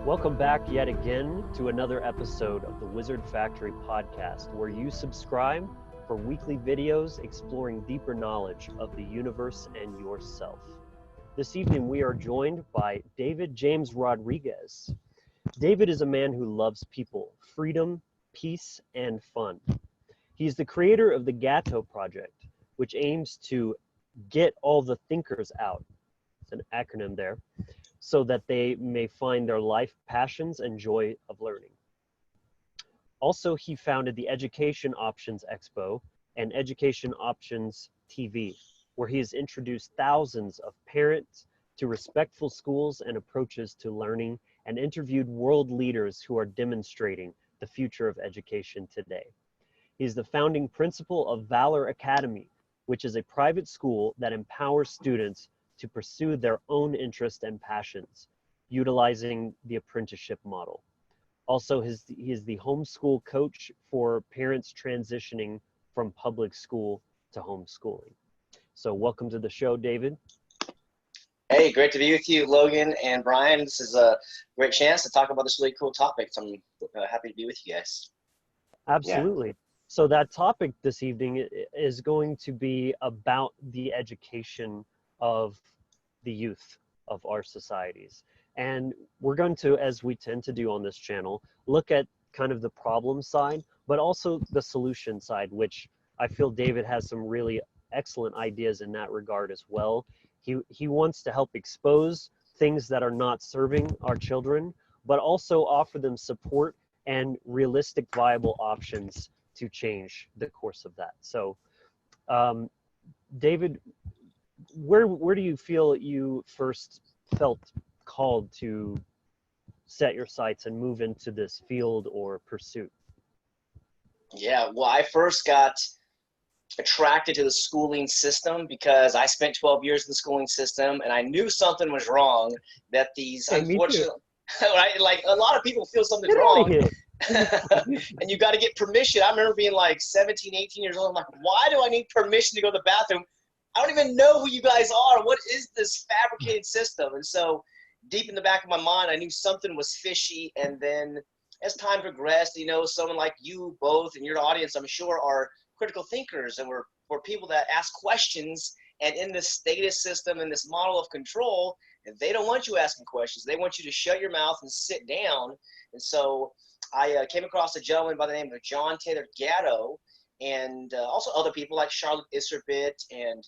Welcome back yet again to another episode of the Wizard Factory podcast, where you subscribe for weekly videos exploring deeper knowledge of the universe and yourself. This evening we are joined by theDavidJamesRodriguez. David is a man who loves people, freedom, peace, and fun. He's the creator of the Gato Project, which aims to get all the thinkers out. It's an acronym there, so that they may find their life passions and joy of learning. Also, he founded the Education Options Expo and Education Options TV, where he has introduced thousands of parents to respectful schools and approaches to learning, and interviewed world leaders who are demonstrating the future of education today. He is the founding principal of Valor Academy, which is a private school that empowers students to pursue their own interests and passions, utilizing the apprenticeship model. Also, he is the homeschool coach for parents transitioning from public school to homeschooling. So welcome to the show, David. Hey, great to be with you, Logan and Brian. This is a great chance to talk about this really cool topic. So I'm happy to be with you guys. Absolutely. Yeah. So that topic this evening is going to be about the education of the youth of our societies. And we're going to, as we tend to do on this channel, look at kind of the problem side, but also the solution side, which I feel David has some really excellent ideas in that regard as well. He wants to help expose things that are not serving our children, but also offer them support and realistic, viable options to change the course of that. So, David, where do you feel you first felt called to set your sights and move into this field or pursuit? Yeah, well, I first got attracted to the schooling system because I spent 12 years in the schooling system, and I knew something was wrong, that these unfortunately, right, like a lot of people feel something's wrong. And you got to get permission. I remember being like 17, 18 years old. I'm like, why do I need permission to go to the bathroom? I don't even know who you guys are. What is this fabricated system? And so deep in the back of my mind, I knew something was fishy. And then as time progressed, you know, someone like you both and your audience, I'm sure, are critical thinkers, and we're people that ask questions. And in this status system and this model of control, they don't want you asking questions. They want you to shut your mouth and sit down. And so I came across a gentleman by the name of John Taylor Gatto, and also other people like Charlotte Isserbit and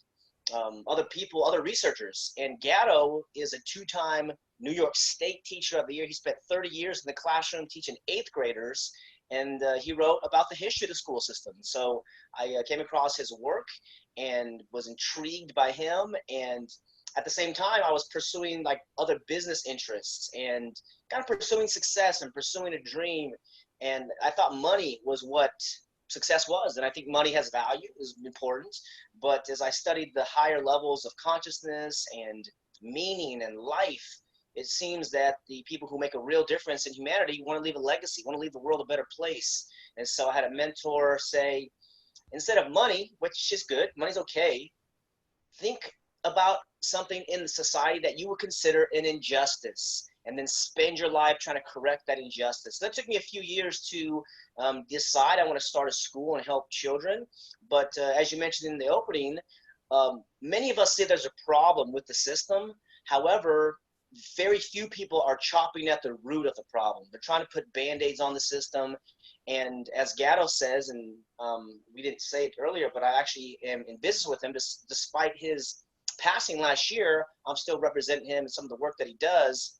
other researchers. And Gatto is a two-time New York State Teacher of the Year. He spent 30 years in the classroom teaching 8th graders, and he wrote about the history of the school system. So I came across his work and was intrigued by him. And at the same time, I was pursuing like other business interests and kind of pursuing success and pursuing a dream. And I thought money was what success was. And I think money has value, is important. But as I studied the higher levels of consciousness and meaning and life, it seems that the people who make a real difference in humanity want to leave a legacy, want to leave the world a better place. And so I had a mentor say, instead of money, which is good, money's okay, think about something in the society that you would consider an injustice, and then spend your life trying to correct that injustice. So that took me a few years to decide I want to start a school and help children. But as you mentioned in the opening, many of us say there's a problem with the system. However, very few people are chopping at the root of the problem. They're trying to put Band-Aids on the system. And as Gatto says, and we didn't say it earlier, but I actually am in business with him. Despite his passing last year, I'm still representing him in some of the work that he does.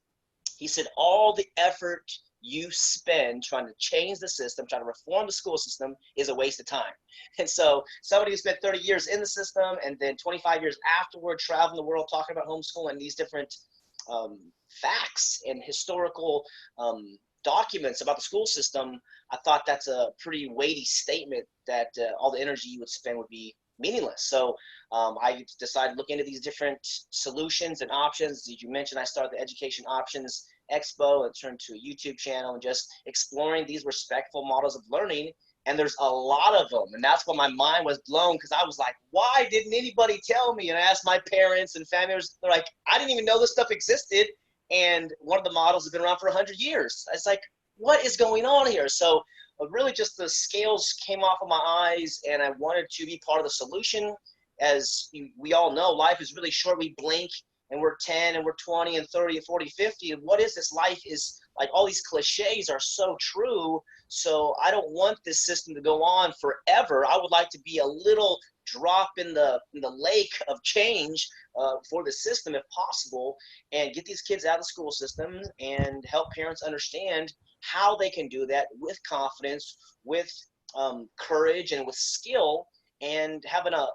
He said, all the effort you spend trying to change the system, trying to reform the school system, is a waste of time. And so somebody who spent 30 years in the system and then 25 years afterward traveling the world talking about homeschooling and these different facts and historical documents about the school system, I thought that's a pretty weighty statement that all the energy you would spend would be meaningless. So I decided to look into these different solutions and options. As you mentioned, I started the Education Options Expo and turned to a YouTube channel and just exploring these respectful models of learning. And there's a lot of them. And that's when my mind was blown, because I was like, why didn't anybody tell me? And I asked my parents and family members, they're like, I didn't even know this stuff existed. And one of the models has been around for 100 years. It's like, what is going on here? So really just the scales came off of my eyes, and I wanted to be part of the solution. As we all know, life is really short. We blink and we're 10 and we're 20 and 30 and 40, 50. And what is this? Life is like, all these cliches are so true. So I don't want this system to go on forever. I would like to be a little drop in the lake of change for the system if possible, and get these kids out of the school system and help parents understand how they can do that with confidence, with courage, and with skill, and having a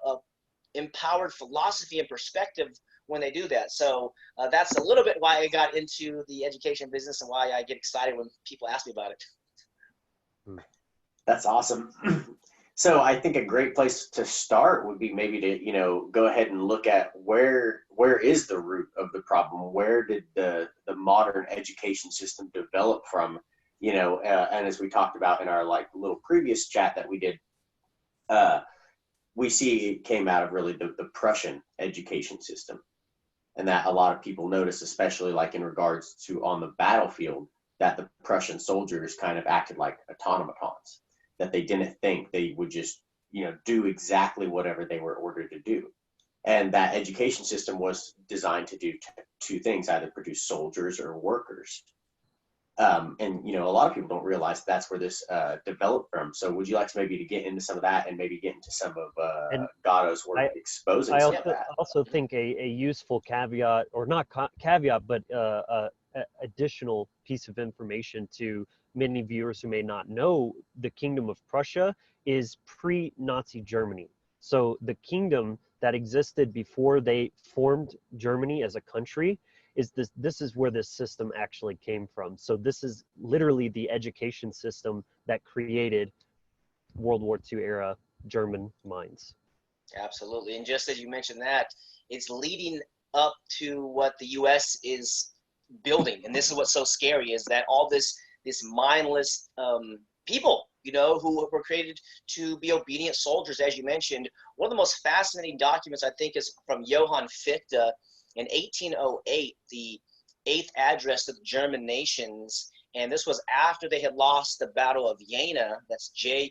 empowered philosophy and perspective when they do that. So that's a little bit why I got into the education business and why I get excited when people ask me about it. That's awesome. So I think a great place to start would be maybe to, go ahead and look at where is the root of the problem? Where did the modern education system develop from? And as we talked about in our little previous chat that we did, we see it came out of really the Prussian education system, and that a lot of people notice, especially in regards to on the battlefield, that the Prussian soldiers kind of acted like automatons, that they didn't think, they would just, do exactly whatever they were ordered to do. And that education system was designed to do two things, either produce soldiers or workers. And, a lot of people don't realize that's where this developed from. So would you like to maybe get into some of that and maybe get into some of Gatto's work exposing some of that? I also think a useful caveat, or not caveat, but additional piece of information to many viewers who may not know, the Kingdom of Prussia is pre-Nazi Germany. So the kingdom that existed before they formed Germany as a country this is where this system actually came from. So this is literally the education system that created World War II era German minds. Absolutely. And just as you mentioned that, it's leading up to what the U.S. is building. And this is what's so scary, is that all this mindless people, who were created to be obedient soldiers, as you mentioned. One of the most fascinating documents, I think, is from Johann Fichte in 1808, the 8th address to the German nations. And this was after they had lost the Battle of Jena, that's Jena.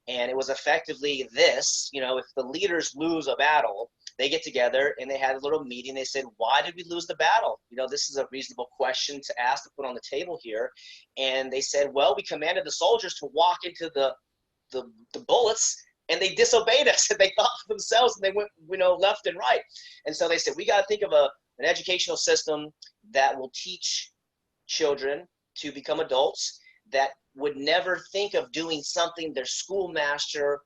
And it was effectively this, if the leaders lose a battle, they get together and they had a little meeting. They said, why did we lose the battle? This is a reasonable question to ask, to put on the table here. And they said, well, we commanded the soldiers to walk into the bullets, and they disobeyed us, and they thought for themselves, and they went, left and right. And so they said, we got to think of an educational system that will teach children to become adults that would never think of doing something their schoolmaster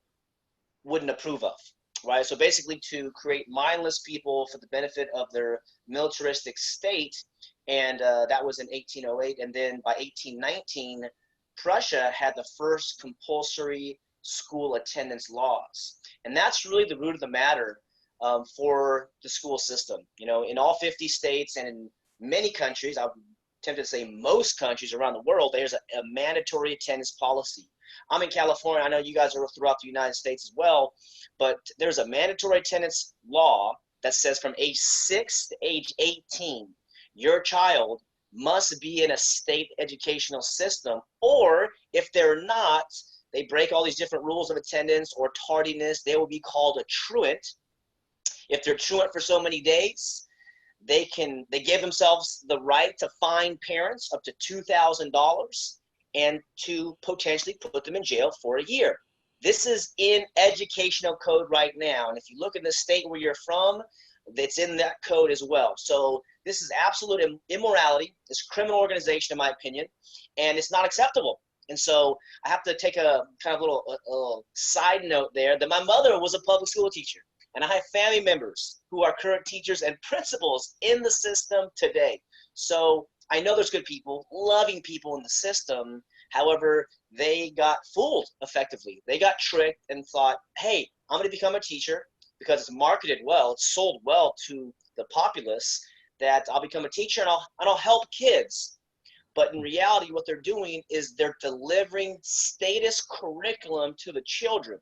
wouldn't approve of, right? So basically to create mindless people for the benefit of their militaristic state. And that was in 1808. And then by 1819, Prussia had the first compulsory school attendance laws. And that's really the root of the matter for the school system. In all 50 states and in many countries, I'm tempted to say most countries around the world, there's a mandatory attendance policy. I'm in California. I know you guys are throughout the United States as well, but there's a mandatory attendance law that says from age 6 to age 18, your child must be in a state educational system, or if they're not, they break all these different rules of attendance or tardiness, they will be called a truant. If they're truant for so many days, they give themselves the right to fine parents up to $2,000 and to potentially put them in jail for a year. This is in educational code right now. And if you look in the state where you're from, it's in that code as well. So this is absolute immorality. It's criminal organization, in my opinion, and it's not acceptable. And so I have to take a kind of little side note there that my mother was a public school teacher, and I have family members who are current teachers and principals in the system today. So I know there's good people, loving people in the system. However, they got fooled effectively. They got tricked and thought, hey, I'm going to become a teacher because it's marketed well, it's sold well to the populace, that I'll become a teacher and I'll help kids. But in reality, what they're doing is they're delivering status curriculum to the children.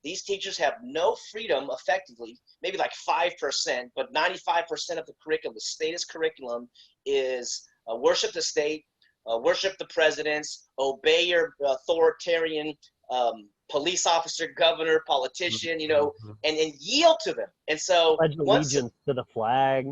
These teachers have no freedom effectively, maybe like 5%, but 95% of the curriculum, the status curriculum, is worship the state, worship the presidents, obey your authoritarian police officer, governor, politician, you know, and yield to them. And so Pledge allegiance to the flag.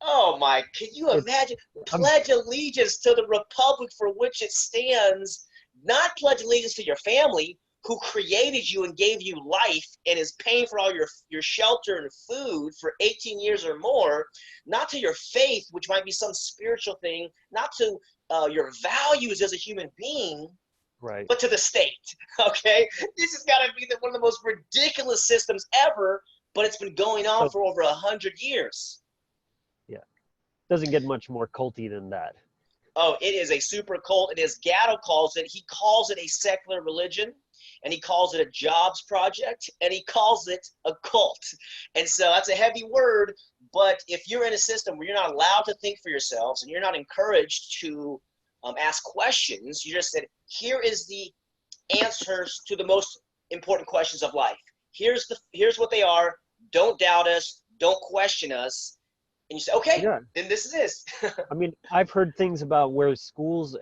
Oh my, can you imagine? Pledge allegiance to the republic for which it stands, not pledge allegiance to your family who created you and gave you life and is paying for all your shelter and food for 18 years or more, not to your faith, which might be some spiritual thing, not to your values as a human being, right? But to the state, okay? This has got to be one of the most ridiculous systems ever, but it's been going on for over 100 years. Yeah, doesn't get much more culty than that. Oh, it is a super cult. It is, Gatto calls it, he calls it a secular religion, and he calls it a jobs project, and he calls it a cult. And so that's a heavy word, but if you're in a system where you're not allowed to think for yourselves and you're not encouraged to ask questions, you just said, here is the answers to the most important questions of life. Here's what they are. Don't doubt us. Don't question us. And you say, okay, yeah, then this is this. I mean, I've heard things about where schools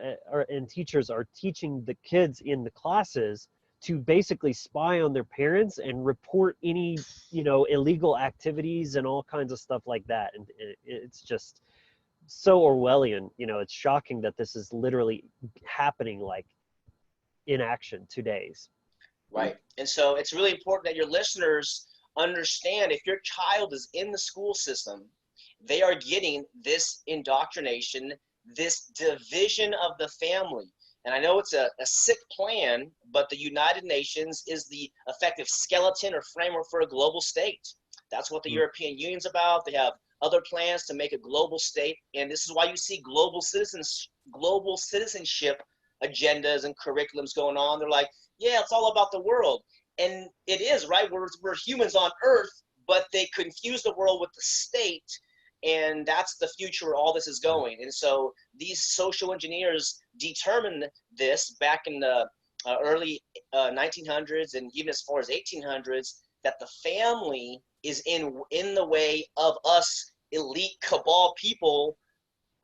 and teachers are teaching the kids in the classes to basically spy on their parents and report any, illegal activities and all kinds of stuff like that. And it's just so Orwellian. It's shocking that this is literally happening like in action today. Right. And so it's really important that your listeners understand, if your child is in the school system, they are getting this indoctrination, this division of the family. And I know it's a sick plan, but the United Nations is the effective skeleton or framework for a global state. That's what the European Union's about. They have other plans to make a global state. And this is why you see global citizenship agendas and curriculums going on. They're like, yeah, it's all about the world. And it is, right? We're humans on Earth, but they confuse the world with the state. And that's the future where all this is going. And so these social engineers determined this back in the early 1900s and even as far as 1800s, that the family is in the way of us elite cabal people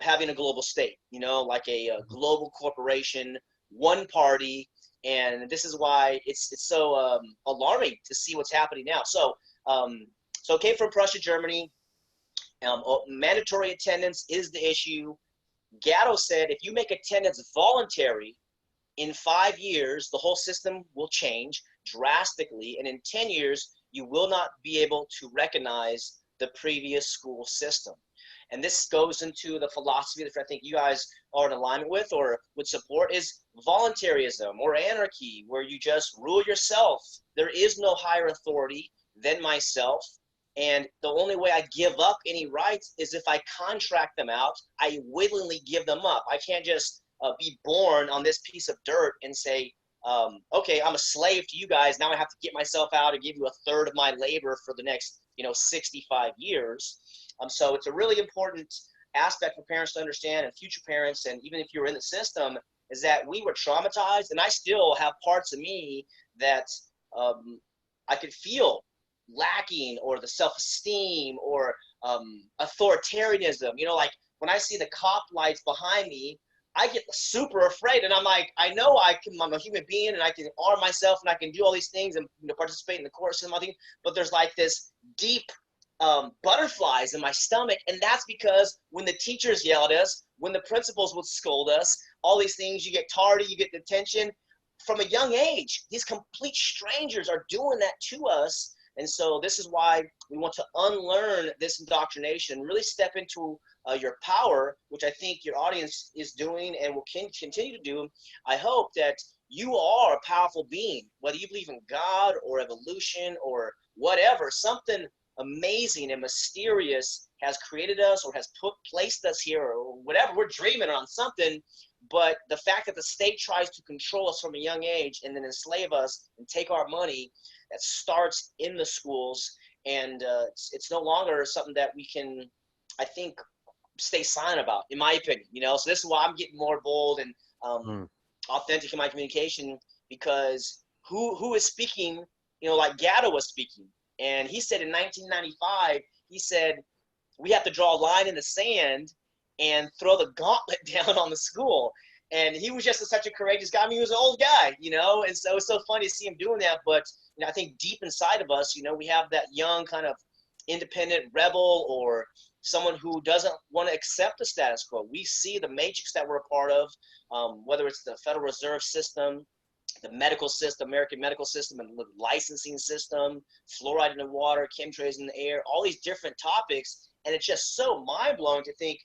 having a global state, like a global corporation, one party. And this is why it's so alarming to see what's happening now. So it came from Prussia, Germany. Mandatory attendance is the issue. Gatto said, if you make attendance voluntary, in 5 years, the whole system will change drastically. And in 10 years, you will not be able to recognize the previous school system. And this goes into the philosophy that I think you guys are in alignment with or would support, is voluntarism or anarchy, where you just rule yourself. There is no higher authority than myself. And the only way I give up any rights is if I contract them out. I willingly give them up. I can't just be born on this piece of dirt and say, okay, I'm a slave to you guys. Now I have to get myself out and give you a third of my labor for the next, 65 years. So it's a really important aspect for parents to understand, and future parents, and even if you're in the system, is that we were traumatized, and I still have parts of me that I could feel lacking, or the self-esteem, or authoritarianism. Like when I see the cop lights behind me, I get super afraid, and I'm like, I know I'm a human being, and I can arm myself, and I can do all these things, and participate in the course and everything. But there's like this deep butterflies in my stomach, and that's because when the teachers yell at us, when the principals would scold us, all these things, you get tardy, you get detention from a young age. These complete strangers are doing that to us. And so this is why we want to unlearn this indoctrination, really step into your power, which I think your audience is doing and will continue to do. I hope that you are a powerful being, whether you believe in God or evolution or whatever, something amazing and mysterious has created us or has placed us here, or whatever. We're dreaming on something. But the fact that the state tries to control us from a young age and then enslave us and take our money, that starts in the schools, and it's no longer something that we can, I think, stay silent about, in my opinion. So this is why I'm getting more bold and authentic in my communication, because who is speaking like Gatto was speaking, and he said in 1995, he said, we have to draw a line in the sand and throw the gauntlet down on the school. And he was just such a courageous guy. I mean, he was an old guy, and so it's so funny to see him doing that. But, I think deep inside of us, we have that young kind of independent rebel or someone who doesn't want to accept the status quo. We see the matrix that we're a part of, whether it's the Federal Reserve System, the medical system, American medical system, and the licensing system, fluoride in the water, chemtrails in the air, all these different topics. And it's just so mind-blowing to think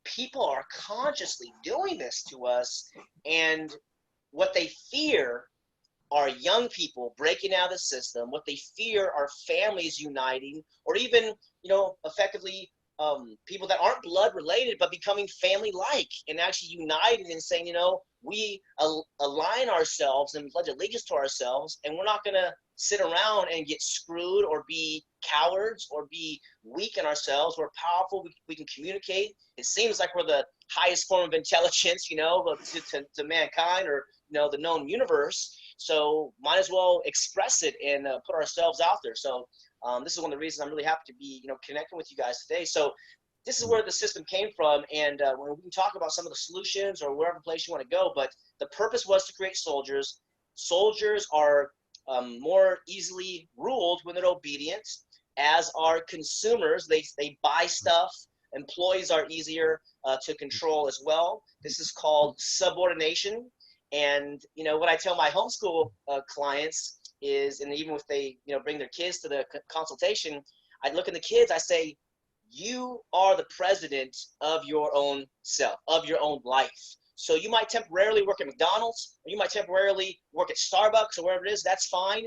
people are consciously doing this to us. And what they fear are young people breaking out of the system. What they fear are families uniting, or even, effectively people that aren't blood related, but becoming family-like and actually united and saying, we align ourselves and pledge allegiance to ourselves, and we're not going to sit around and get screwed or be cowards or be weak in ourselves. We're powerful. We can communicate. It seems like we're the highest form of intelligence, to mankind, or, the known universe. So might as well express it and put ourselves out there. So this is one of the reasons I'm really happy to be, connecting with you guys today. So this is where the system came from. And we can talk about some of the solutions or wherever place you want to go, but the purpose was to create soldiers. Soldiers are more easily ruled when they're obedient, as are consumers. They buy stuff. Employees are easier to control as well. This is called subordination. And, what I tell my homeschool clients is, and even if they, bring their kids to the consultation, I look at the kids, I say, you are the president of your own self, of your own life. So you might temporarily work at McDonald's, or you might temporarily work at Starbucks, or wherever it is, that's fine.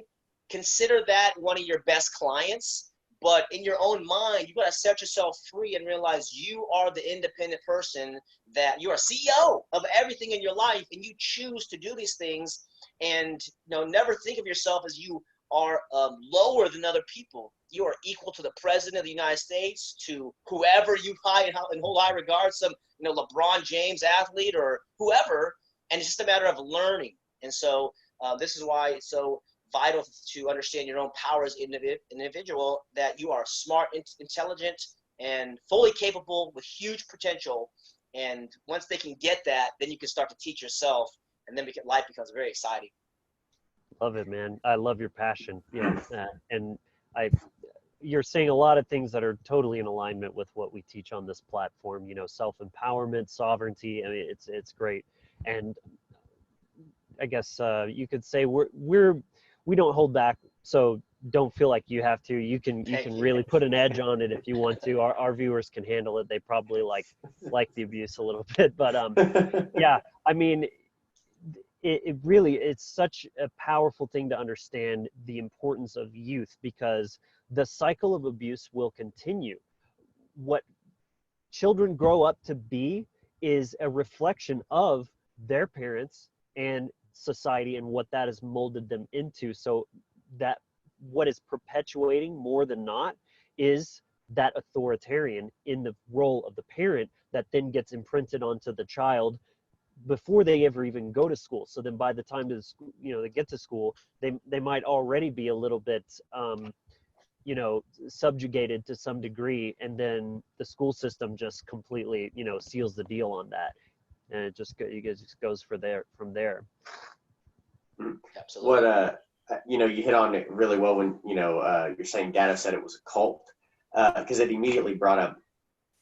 Consider that one of your best clients. But in your own mind, you've got to set yourself free and realize you are the independent person, that you are CEO of everything in your life, and you choose to do these things. And never think of yourself as you are lower than other people. You are equal to the president of the United States, to whoever you hold high regard, some LeBron James athlete or whoever. And it's just a matter of learning. And so this is why it's so vital to understand your own power as an individual, that you are smart, intelligent, and fully capable with huge potential. And once they can get that, then you can start to teach yourself, and then life becomes very exciting. Love it, man. I love your passion. Yeah, and you're saying a lot of things that are totally in alignment with what we teach on this platform. Self-empowerment, sovereignty. I mean, it's great. And I guess you could say we don't hold back, so don't feel like you have to. You can really put an edge on it if you want to. Our viewers can handle it. They probably like the abuse a little bit, but yeah, I mean, it really, it's such a powerful thing to understand the importance of youth, because the cycle of abuse will continue. What children grow up to be is a reflection of their parents and society and what that has molded them into. So that what is perpetuating more than not is that authoritarian in the role of the parent, that then gets imprinted onto the child before they ever even go to school. So then by the time they get to school, they might already be a little bit subjugated to some degree, and then the school system just completely seals the deal on that, and it just goes from there. Absolutely. What you hit on it really well when you're saying Gatto said it was a cult, because it immediately brought up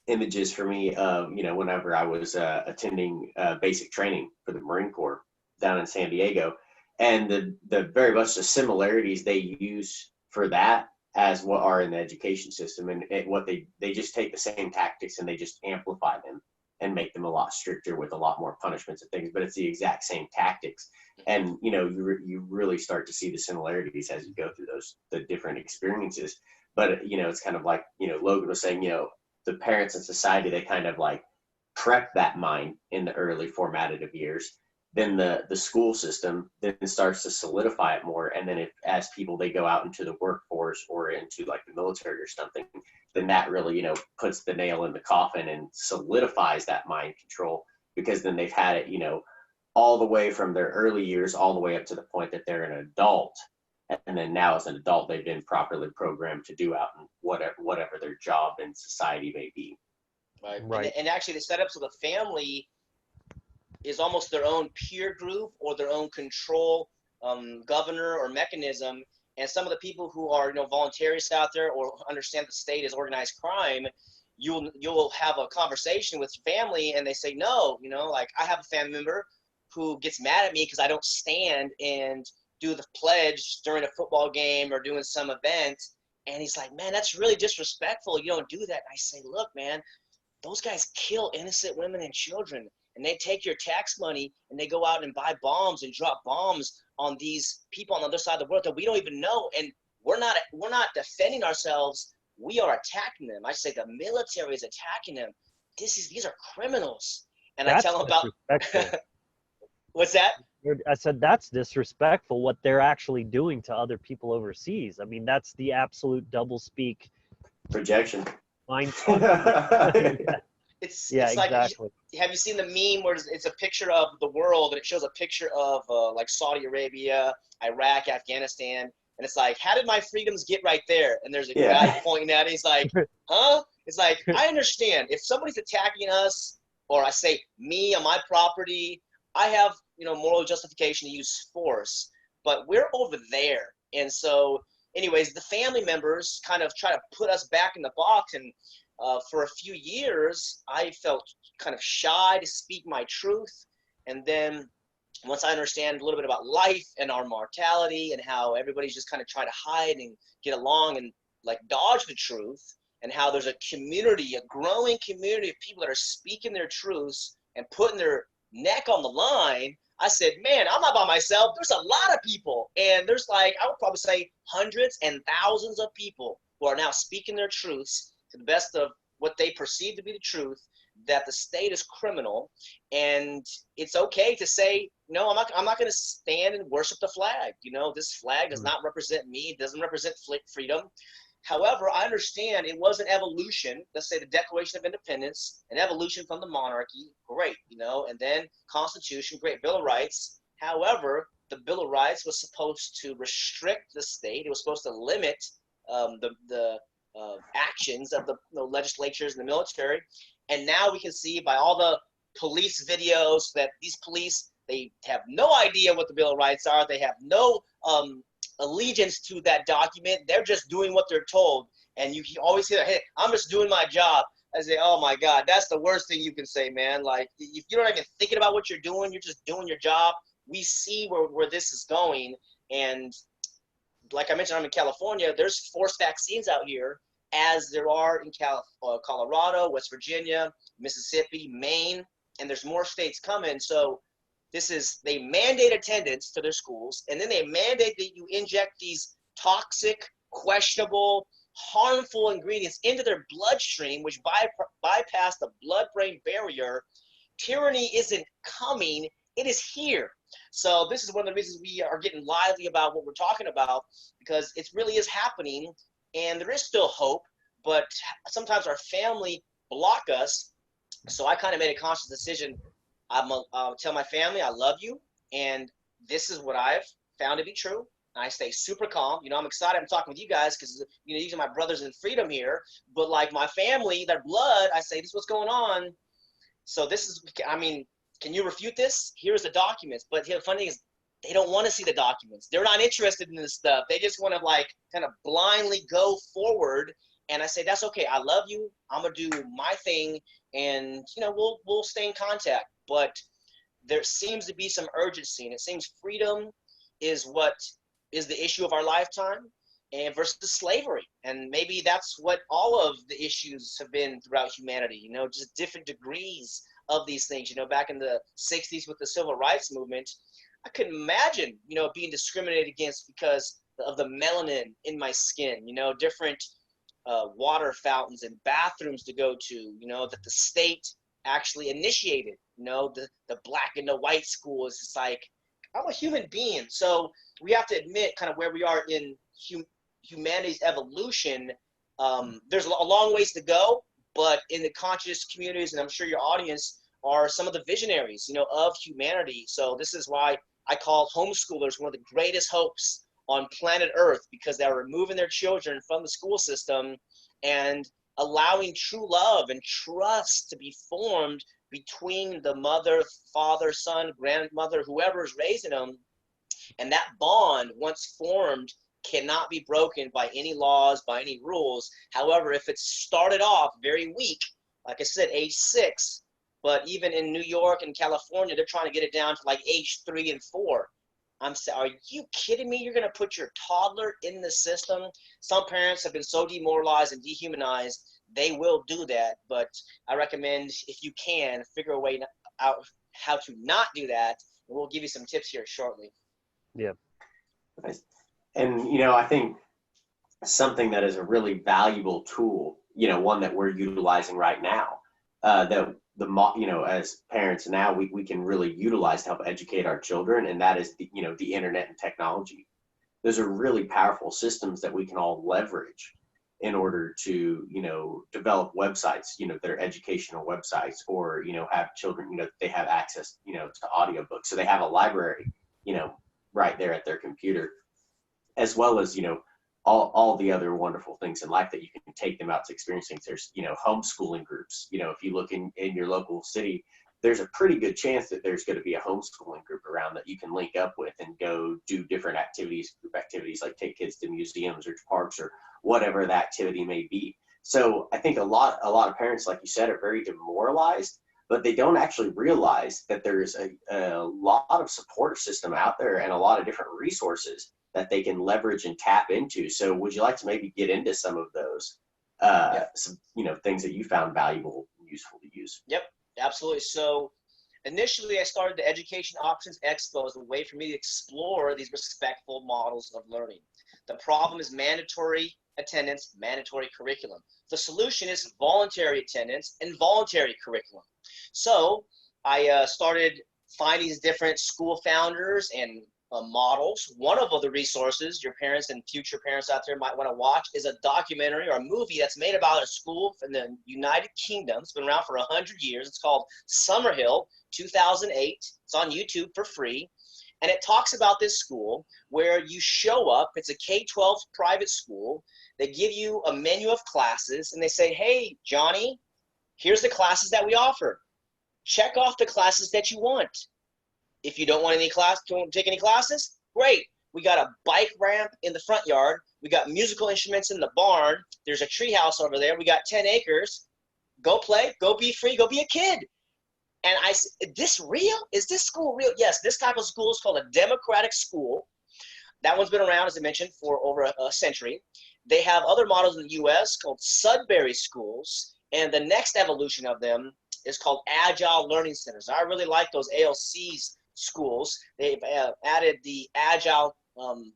images for me of whenever I was attending basic training for the Marine Corps down in San Diego, and the very much the similarities they use for that as what are in the education system, and what they just take the same tactics and they just amplify them and make them a lot stricter with a lot more punishments and things, but it's the exact same tactics. And you really start to see the similarities as you go through the different experiences. But it's kind of like Logan was saying, the parents and society, they kind of like prep that mind in the early formative years. Then the school system then starts to solidify it more, and then as people they go out into the workforce or into like the military or something, then that really puts the nail in the coffin and solidifies that mind control, because then they've had it all the way from their early years all the way up to the point that they're an adult, And then now as an adult, they've been properly programmed to do out in whatever their job in society may be. Right. And actually the setup so the family is almost their own peer group or their own control governor or mechanism. And some of the people who are, voluntarists out there or understand the state as organized crime, you'll have a conversation with your family and they say, no, like I have a family member who gets mad at me because I don't stand and do the pledge during a football game or doing some event. And he's like, man, that's really disrespectful. You don't do that. And I say, look, man, those guys kill innocent women and children. And they take your tax money and they go out and buy bombs and drop bombs on these people on the other side of the world that we don't even know. And we're not defending ourselves. We are attacking them. I say the military is attacking them. These are criminals. And I tell them about what's that? I said that's disrespectful what they're actually doing to other people overseas. I mean, that's the absolute doublespeak projection. It's exactly. Like, have you seen the meme where it's a picture of the world and it shows a picture of like Saudi Arabia, Iraq, Afghanistan, and it's like, how did my freedoms get right there? And there's a guy pointing at it. He's like, huh? It's like, I understand if somebody's attacking us, or I say me on my property, I have moral justification to use force, but we're over there. And so, anyways, the family members kind of try to put us back in the box, and for a few years, I felt kind of shy to speak my truth. And then once I understand a little bit about life and our mortality and how everybody's just kind of trying to hide and get along and like dodge the truth, and how there's a community, a growing community of people that are speaking their truths and putting their neck on the line, I said, man, I'm not by myself. There's a lot of people. And there's like, I would probably say hundreds and thousands of people who are now speaking their truths to the best of what they perceive to be the truth, that the state is criminal. And it's okay to say, no, I'm not going to stand and worship the flag. This flag does not represent me. It doesn't represent freedom. However, I understand it was an evolution. Let's say the Declaration of Independence, an evolution from the monarchy, great, and then Constitution, great, Bill of Rights. However, the Bill of Rights was supposed to restrict the state. It was supposed to limit the actions of the legislatures and the military. And now we can see by all the police videos that these police, they have no idea what the Bill of Rights are. They have no allegiance to that document. They're just doing what they're told. And you always hear, hey, I'm just doing my job. I say, oh my God, that's the worst thing you can say, man. Like, if you're not even thinking about what you're doing, you're just doing your job. We see where this is going. And like I mentioned, I'm in California. There's forced vaccines out here, as there are in Colorado, West Virginia, Mississippi, Maine, and there's more states coming. So they mandate attendance to their schools, and then they mandate that you inject these toxic, questionable, harmful ingredients into their bloodstream, which bypass the blood-brain barrier. Tyranny isn't coming, it is here. So this is one of the reasons we are getting lively about what we're talking about, because it really is happening, and there is still hope, but sometimes our family block us. So I kind of made a conscious decision. I'll tell my family I love you, and this is what I've found to be true. I stay super calm. I'm excited I'm talking with you guys because, these are my brothers in freedom here. But like my family, their blood, I say, this is what's going on. So this is, can you refute this? Here's the documents. But the funny thing is, they don't want to see the documents. They're not interested in this stuff. They just want to like kind of blindly go forward. And I say, that's okay. I love you. I'm going to do my thing. And, we'll stay in contact. But there seems to be some urgency, and it seems freedom is what is the issue of our lifetime, and versus slavery. And maybe that's what all of the issues have been throughout humanity, just different degrees of these things. Back in the 60s with the civil rights movement, I couldn't imagine, being discriminated against because of the melanin in my skin, different water fountains and bathrooms to go to, that the state actually initiated. The black and the white school is just like, I'm a human being. So we have to admit kind of where we are in humanity's evolution. There's a long ways to go, but in the conscious communities, and I'm sure your audience are some of the visionaries, of humanity. So this is why I call homeschoolers one of the greatest hopes on planet Earth because they are removing their children from the school system and allowing true love and trust to be formed between the mother, father, son, grandmother, whoever is raising them. And that bond, once formed, cannot be broken by any laws, by any rules. However, if it's started off very weak, like I said, age 6, but even in New York and California, they're trying to get it down to like age 3 and 4. I'm saying, are you kidding me? You're going to put your toddler in the system? Some parents have been so demoralized and dehumanized, they will do that. But I recommend, if you can, figure a way out how to not do that. And we'll give you some tips here shortly. Yeah. And, you know, I think something that is a really valuable tool, you know, one that we're utilizing right now, you know, as parents now, we can really utilize to help educate our children, and that is the internet and technology. Those are really powerful systems that we can all leverage in order to, you know, develop websites, you know, that are educational websites, or, you know, have children, you know, they have access, you know, to audiobooks, so they have a library, you know, right there at their computer, as well as, you know, all the other wonderful things in life that you can take them out to experiencing. There's, you know, homeschooling groups. You know, if you look in your local city, there's a pretty good chance that there's going to be a homeschooling group around that you can link up with and go do different activities, group activities, like take kids to museums or parks or whatever the activity may be. So I think a lot of parents, like you said, are very demoralized, but they don't actually realize that there's a lot of support system out there and a lot of different resources that they can leverage and tap into. So would you like to maybe get into some of those, some, you know, things that you found valuable and useful to use? Yep, absolutely. So initially I started the Education Options Expo as a way for me to explore these respectful models of learning. The problem is mandatory attendance, mandatory curriculum. The solution is voluntary attendance and voluntary curriculum. So I started finding these different school founders and models. One of the resources your parents and future parents out there might want to watch is a documentary or a movie that's made about a school in the United Kingdom. It's been around for 100 years. It's called Summerhill, 2008. It's on YouTube for free. And it talks about this school where you show up. It's a K-12 private school. They give you a menu of classes and they say, hey, Johnny, here's the classes that we offer. Check off the classes that you want. If you don't want any class, don't take any classes, great. We got a bike ramp in the front yard. We got musical instruments in the barn. There's a tree house over there. We got 10 acres. Go play, go be free, go be a kid. And I said, is this real? Is this school real? Yes, this type of school is called a democratic school. That one's been around, as I mentioned, for over a century. They have other models in the U.S. called Sudbury schools, and the next evolution of them is called Agile Learning Centers. I really like those ALCs schools. They've added the agile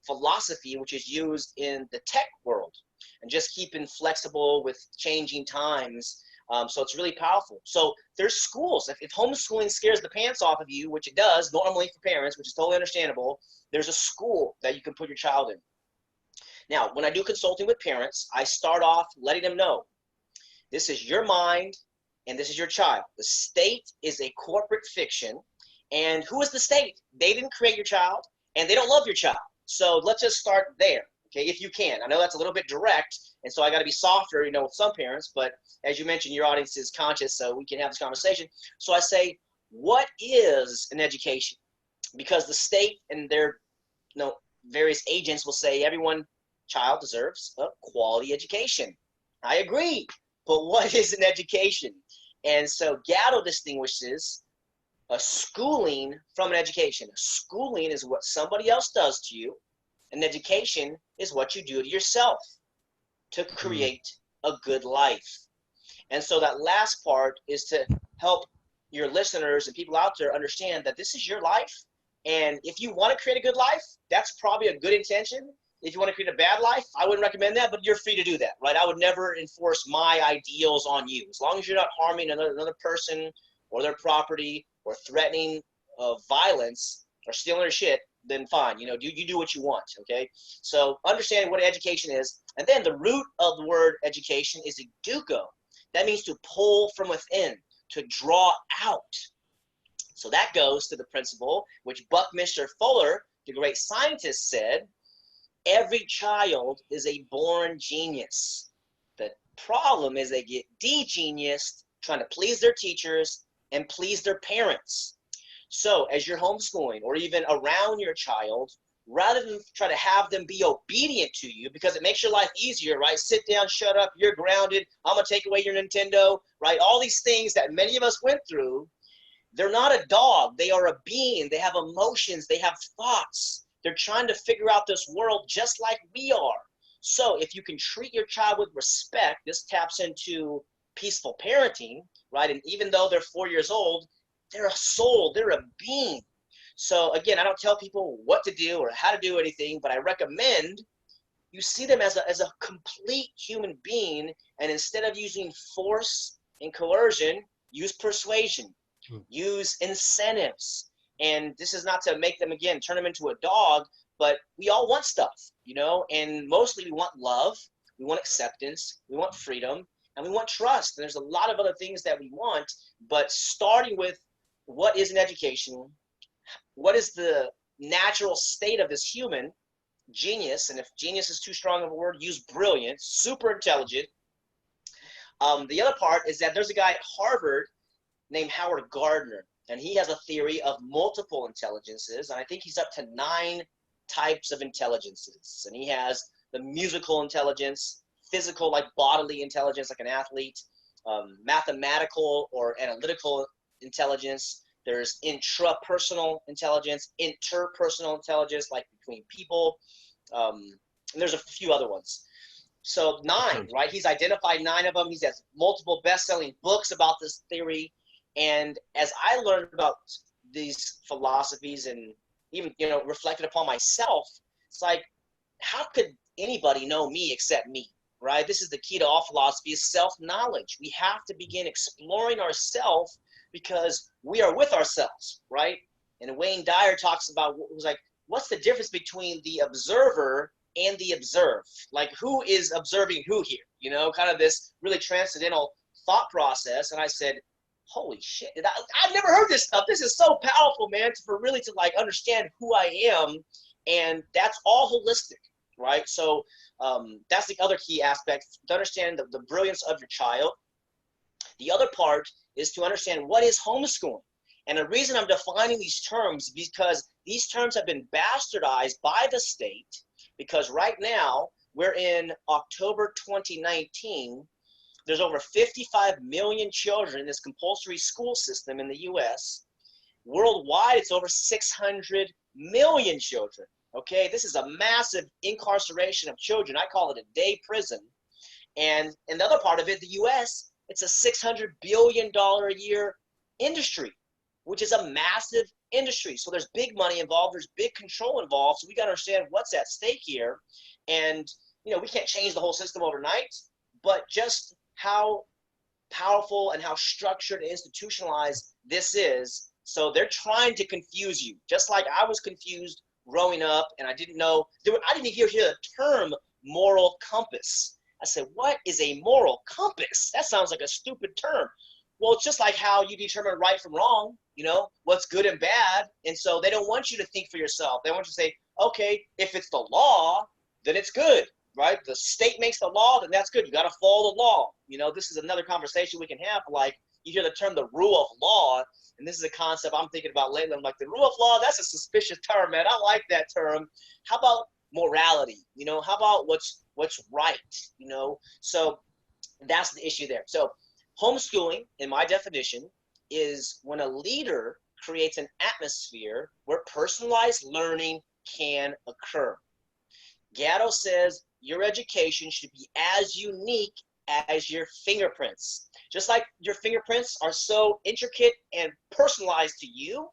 philosophy, which is used in the tech world, and just keeping flexible with changing times. So it's really powerful. So there's schools. If homeschooling scares the pants off of you, which it does normally for parents, which is totally understandable, there's a school that you can put your child in. Now, when I do consulting with parents, I start off letting them know, this is your mind and this is your child. The state is a corporate fiction. And who is the state? They didn't create your child, and they don't love your child. So let's just start there, okay, if you can. I know that's a little bit direct, and so I got to be softer, you know, with some parents. But as you mentioned, your audience is conscious, so we can have this conversation. So I say, what is an education? Because the state and their various agents will say everyone child deserves a quality education. I agree, but what is an education? And so Gatto distinguishes a schooling from an education. A schooling is what somebody else does to you. An education is what you do to yourself to create a good life. And so that last part is to help your listeners and people out there understand that this is your life. And if you want to create a good life, that's probably a good intention. If you want to create a bad life, I wouldn't recommend that, but you're free to do that, right? I would never enforce my ideals on you. As long as you're not harming another person or their property or threatening violence or stealing their shit, then fine. You do what you want, okay? So understanding what education is. And then the root of the word education is educo. That means to pull from within, to draw out. So that goes to the principle which Buckminster Fuller, the great scientist, said, Every child is a born genius. The problem is they get de-geniused trying to please their teachers and please their parents. So as you're homeschooling or even around your child, rather than try to have them be obedient to you because it makes your life easier, right? Sit down, shut up, you're grounded, I'm gonna take away your Nintendo, right? All these things that many of us went through, they're not a dog, they are a being, they have emotions, they have thoughts. They're trying to figure out this world just like we are. So if you can treat your child with respect, this taps into peaceful parenting, right? And even though they're 4 years old, they're a soul, they're a being. So again, I don't tell people what to do or how to do anything, but I recommend you see them as a complete human being, and instead of using force and coercion, use persuasion, use incentives. And this is not to make them, again, turn them into a dog, but we all want stuff, you know, and mostly we want love, we want acceptance, we want freedom, and we want trust. And there's a lot of other things that we want, but starting with what is an education, what is the natural state of this human genius, and if genius is too strong of a word, use brilliant, super intelligent. The other part is that there's a guy at Harvard named Howard Gardner, and he has a theory of multiple intelligences, and I think he's up to 9 types of intelligences. And he has the musical intelligence, physical, like bodily intelligence, like an athlete, mathematical or analytical intelligence. There's intrapersonal intelligence, interpersonal intelligence, like between people. And there's a few other ones. So 9, right? He's identified 9 of them. He has multiple best-selling books about this theory. And as I learned about these philosophies and even, you know, reflected upon myself, it's like, how could anybody know me except me, right? This is the key to all philosophy, is self-knowledge. We have to begin exploring ourselves because we are with ourselves, right? And Wayne Dyer talks about, it was like, what's the difference between the observer and the observed? Like, who is observing who here? You know, kind of this really transcendental thought process. And I said, holy shit, I've never heard this stuff. This is so powerful, man, for really to like understand who I am. And that's all holistic, right? So that's the other key aspect, to understand the brilliance of your child. The other part is to understand what is homeschooling. And the reason I'm defining these terms is because these terms have been bastardized by the state, because right now we're in October 2019. There's over 55 million children in this compulsory school system in the US. Worldwide, it's over 600 million children. Okay, this is a massive incarceration of children. I call it a day prison. And in the other part of it, the US, it's a $600 billion a year industry, which is a massive industry. So there's big money involved, there's big control involved. So we got to understand what's at stake here. And, you know, we can't change the whole system overnight, but just how powerful and how structured and institutionalized this is. So they're trying to confuse you, just like I was confused growing up, and I didn't know, I didn't even hear the term moral compass. I said, what is a moral compass? That sounds like a stupid term. Well, it's just like how you determine right from wrong, you know, what's good and bad. And so they don't want you to think for yourself. They want you to say, okay, if it's the law, then it's good, right? The state makes the law, then that's good. You got to follow the law. You know, this is another conversation we can have. Like, you hear the term the rule of law, and this is a concept I'm thinking about lately. I'm like, the rule of law, that's a suspicious term, man. I like that term. How about morality? You know, how about what's right? You know, so that's the issue there. So homeschooling, in my definition, is when a leader creates an atmosphere where personalized learning can occur. Gatto says your education should be as unique as your fingerprints. Just like your fingerprints are so intricate and personalized to you,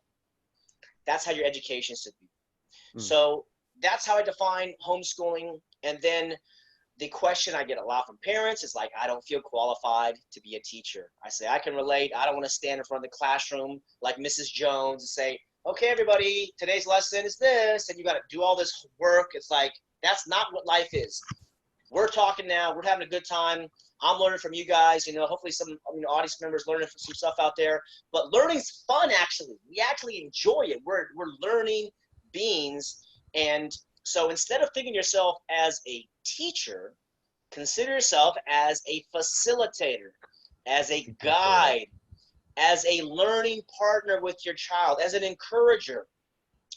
that's how your education should be. So that's how I define homeschooling. And then the question I get a lot from parents is like, I don't feel qualified to be a teacher. I say, I can relate. I don't want to stand in front of the classroom like Mrs. Jones and say, okay, everybody, today's lesson is this, and you got to do all this work. It's like, that's not what life is. We're talking now. We're having a good time. I'm learning from you guys. You know, hopefully some audience members learning some stuff out there. But learning's fun, actually. We actually enjoy it. We're learning beings. And So instead of thinking yourself as a teacher, consider yourself as a facilitator, as a guide, as a learning partner with your child, as an encourager.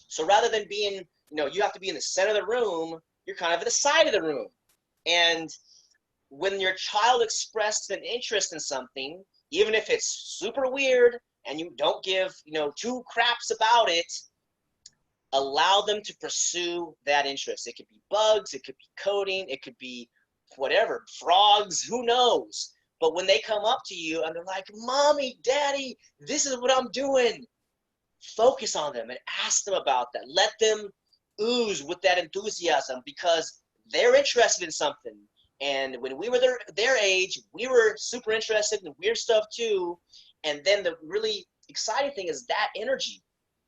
So rather than being, you have to be in the center of the room, you're kind of at the side of the room. And when your child expresses an interest in something, even if it's super weird and you don't give, two craps about it, allow them to pursue that interest. It could be bugs, it could be coding, it could be whatever, frogs, who knows? But when they come up to you and they're like, Mommy, Daddy, this is what I'm doing, focus on them and ask them about that. Let them ooze with that enthusiasm because they're interested in something. And when we were their age, we were super interested in weird stuff too. And then the really exciting thing is that energy,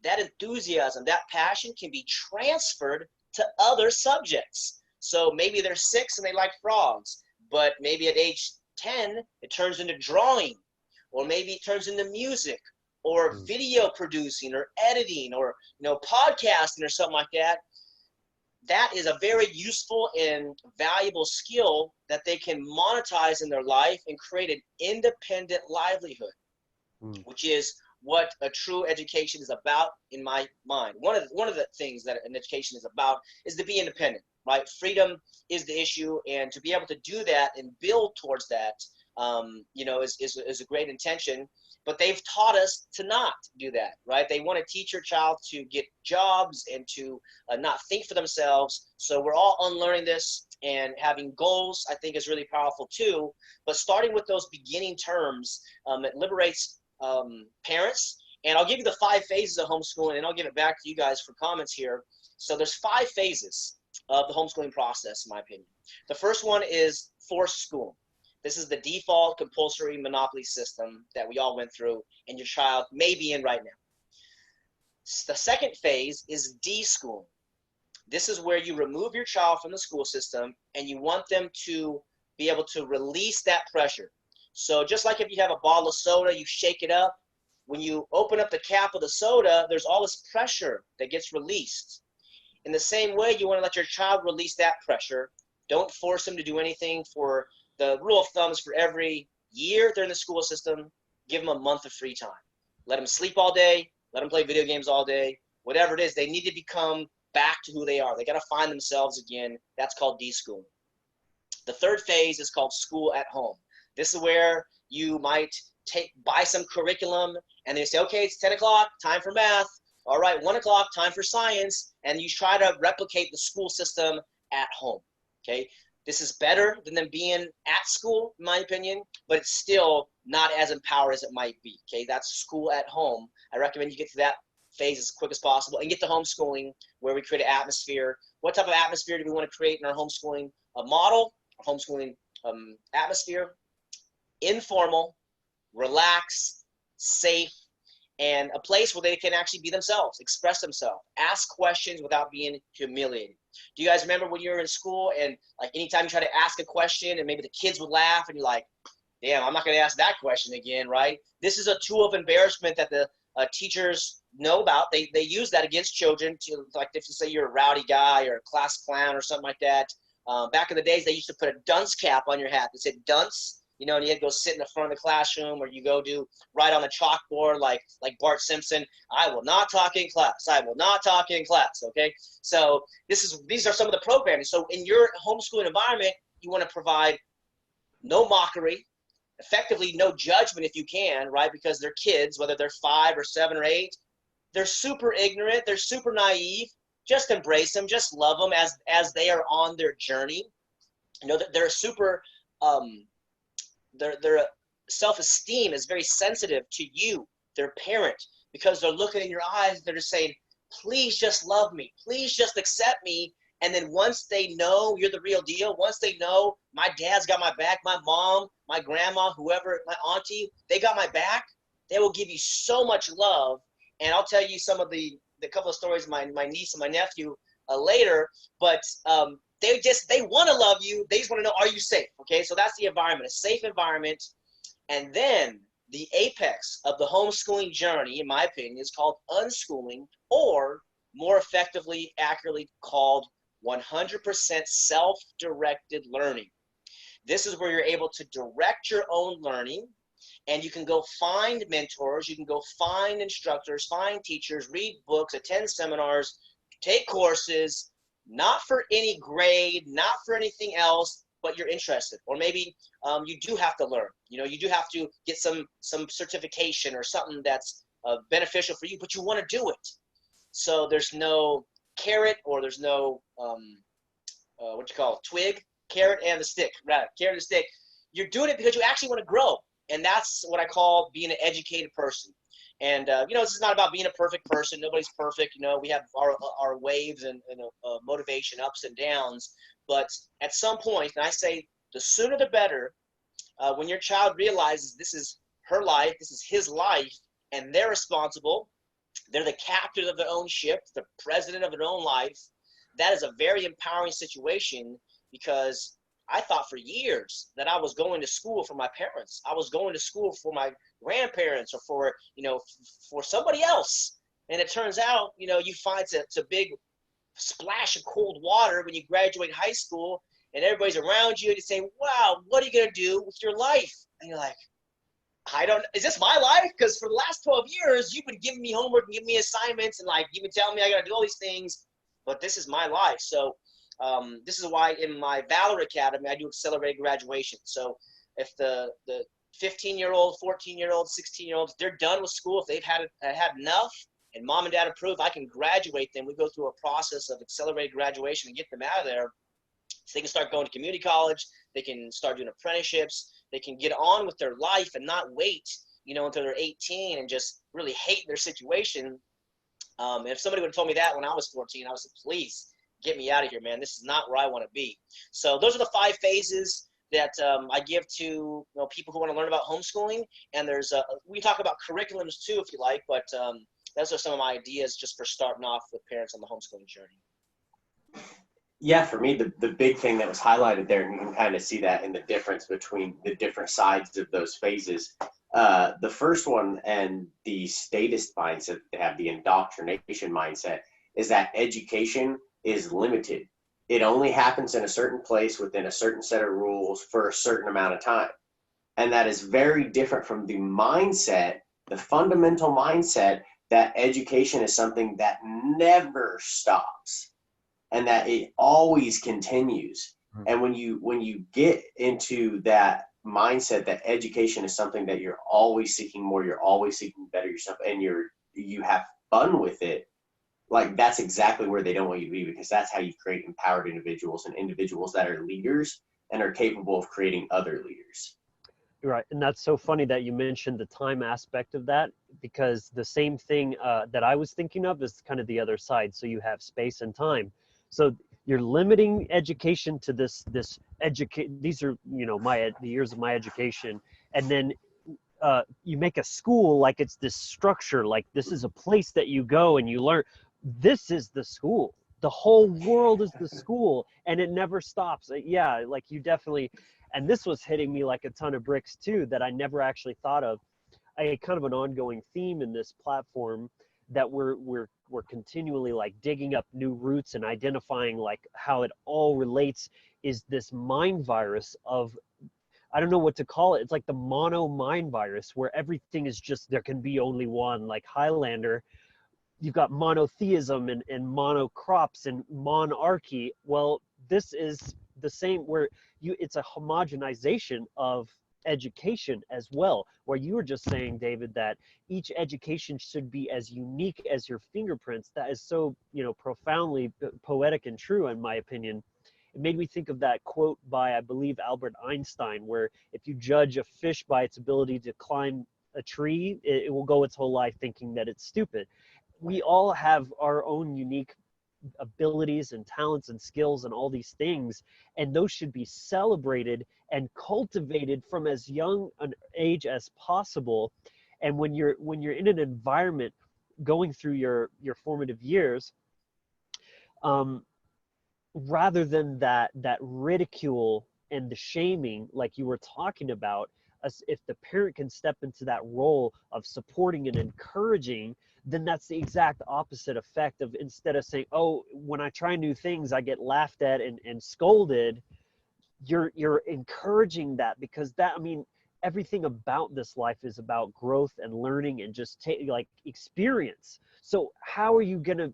that enthusiasm, that passion can be transferred to other subjects. So maybe they're 6 and they like frogs, but maybe at age 10, it turns into drawing, or maybe it turns into music, or video producing, or editing, or podcasting, or something like that. That is a very useful and valuable skill that they can monetize in their life and create an independent livelihood, which is what a true education is about in my mind. One of the things that an education is about is to be independent, right? Freedom is the issue, and to be able to do that and build towards that, is a great intention. But they've taught us to not do that, right? They want to teach your child to get jobs and to not think for themselves. So we're all unlearning this, and having goals, I think, is really powerful too. But starting with those beginning terms, it liberates parents. And I'll give you the 5 phases of homeschooling, and I'll give it back to you guys for comments here. So there's 5 phases of the homeschooling process, in my opinion. The first one is forced schooling. This is the default compulsory monopoly system that we all went through and your child may be in right now. The second phase is deschooling. This is where you remove your child from the school system and you want them to be able to release that pressure. So just like if you have a bottle of soda, you shake it up. When you open up the cap of the soda, there's all this pressure that gets released. In the same way, you want to let your child release that pressure. Don't force them to do anything. For the rule of thumb is for every year they're in the school system, give them a month of free time. Let them sleep all day, let them play video games all day, whatever it is. They need to become back to who they are. They got to find themselves again. That's called deschooling. The third phase is called school at home. This is where you might buy some curriculum and they say, okay, it's 10 o'clock, time for math. All right, 1 o'clock, time for science. And you try to replicate the school system at home, okay? This is better than them being at school, in my opinion, but it's still not as empowered as it might be, okay? That's school at home. I recommend you get to that phase as quick as possible and get to homeschooling, where we create an atmosphere. What type of atmosphere do we want to create in our homeschooling model, homeschooling atmosphere? Informal, relaxed, safe, and a place where they can actually be themselves, express themselves, ask questions without being humiliated. Do you guys remember when you were in school and like anytime you try to ask a question and maybe the kids would laugh and you're like, damn, I'm not going to ask that question again, right? This is a tool of embarrassment that the teachers know about. They use that against children to, like, if you say you're a rowdy guy or a class clown or something like that. Back in the days, they used to put a dunce cap on your hat that said dunce. And you had to go sit in the front of the classroom, or you go write on the chalkboard like Bart Simpson, I will not talk in class. I will not talk in class, okay? So these are some of the programming. So in your homeschooling environment, you want to provide no mockery, effectively no judgment if you can, right? Because they're kids, whether they're 5 or 7 or 8, they're super ignorant, they're super naive. Just embrace them, just love them as they are on their journey. They're super... Their self-esteem is very sensitive to you, their parent, because they're looking in your eyes. They're just saying, please just love me. Please just accept me. And then once they know you're the real deal, once they know my dad's got my back, my mom, my grandma, whoever, my auntie, they got my back, they will give you so much love. And I'll tell you some of the couple of stories of my niece and my nephew later, but they want to love you. They just want to know, are you safe? Okay, so that's the environment, a safe environment. And then the apex of the homeschooling journey, in my opinion, is called unschooling, or more effectively, accurately called 100% self-directed learning. This is where you're able to direct your own learning, and you can go find mentors, you can go find instructors, find teachers, read books, attend seminars, take courses, not for any grade, not for anything else, but you're interested. Or maybe you do have to learn. You do have to get some certification or something that's beneficial for you, but you want to do it. So there's no carrot, or there's no twig, carrot and the stick, right? Carrot and the stick. You're doing it because you actually want to grow, and that's what I call being an educated person. And this is not about being a perfect person. Nobody's perfect. We have our waves and motivation, ups and downs. But at some point, and I say the sooner the better, when your child realizes this is her life, this is his life, and they're responsible, they're the captain of their own ship, the president of their own life, that is a very empowering situation, because I thought for years that I was going to school for my parents. I was going to school for my grandparents, or for somebody else. And it turns out, you find it's a big splash of cold water when you graduate high school, and everybody's around you, and you say, wow, what are you going to do with your life? And you're like, is this my life? Because for the last 12 years, you've been giving me homework and giving me assignments, and you've been telling me I got to do all these things, but this is my life. So this is why in my Valor Academy, I do accelerated graduation. So if the 15-year-old, 14-year-old, 16-year-olds, they're done with school, if they've had enough, and mom and dad approve, I can graduate them. We go through a process of accelerated graduation and get them out of there, so they can start going to community college. They can start doing apprenticeships. They can get on with their life and not wait, until they're 18 and just really hate their situation. And if somebody would have told me that when I was 14, I would say, please get me out of here, man. This is not where I want to be. So those are the 5 phases that I give to people who want to learn about homeschooling. And there's we can talk about curriculums too, if you like, but those are some of my ideas just for starting off with parents on the homeschooling journey. Yeah, for me, the big thing that was highlighted there, and you can kind of see that in the difference between the different sides of those phases. The first one, and the statist mindset, they have the indoctrination mindset, is that education is limited. It only happens in a certain place within a certain set of rules for a certain amount of time. And that is very different from the mindset, the fundamental mindset, that education is something that never stops and that it always continues. And when you get into that mindset that education is something that you're always seeking more, you're always seeking better yourself, and you have fun with it, that's exactly where they don't want you to be, because that's how you create empowered individuals, and individuals that are leaders and are capable of creating other leaders. Right. And that's so funny that you mentioned the time aspect of that, because the same thing that I was thinking of is kind of the other side. So you have space and time. So you're limiting education to these are, the years of my education. And then you make a school like it's this structure, like this is a place that you go and you learn. This is the school. The whole world is the school, and it never stops. Yeah, you definitely, and this was hitting me like a ton of bricks too, that I never actually thought of. Kind of an ongoing theme in this platform, that we're continually digging up new roots and identifying how it all relates, is this mind virus of, I don't know what to call it. It's like the mono mind virus, where everything is just, there can be only one, like Highlander. You've got monotheism and monocrops and monarchy. Well, this is the same, where it's a homogenization of education as well, where you were just saying, David, that each education should be as unique as your fingerprints. That is so, profoundly poetic and true, in my opinion. It made me think of that quote by, I believe, Albert Einstein, where if you judge a fish by its ability to climb a tree, it will go its whole life thinking that it's stupid. We all have our own unique abilities and talents and skills and all these things, and those should be celebrated and cultivated from as young an age as possible. And when you're in an environment going through your formative years, rather than that ridicule and the shaming like you were talking about, if the parent can step into that role of supporting and encouraging, then that's the exact opposite effect of, instead of saying, oh, when I try new things, I get laughed at and scolded. You're encouraging that, because that, I mean, everything about this life is about growth and learning and just like experience. So how are you going to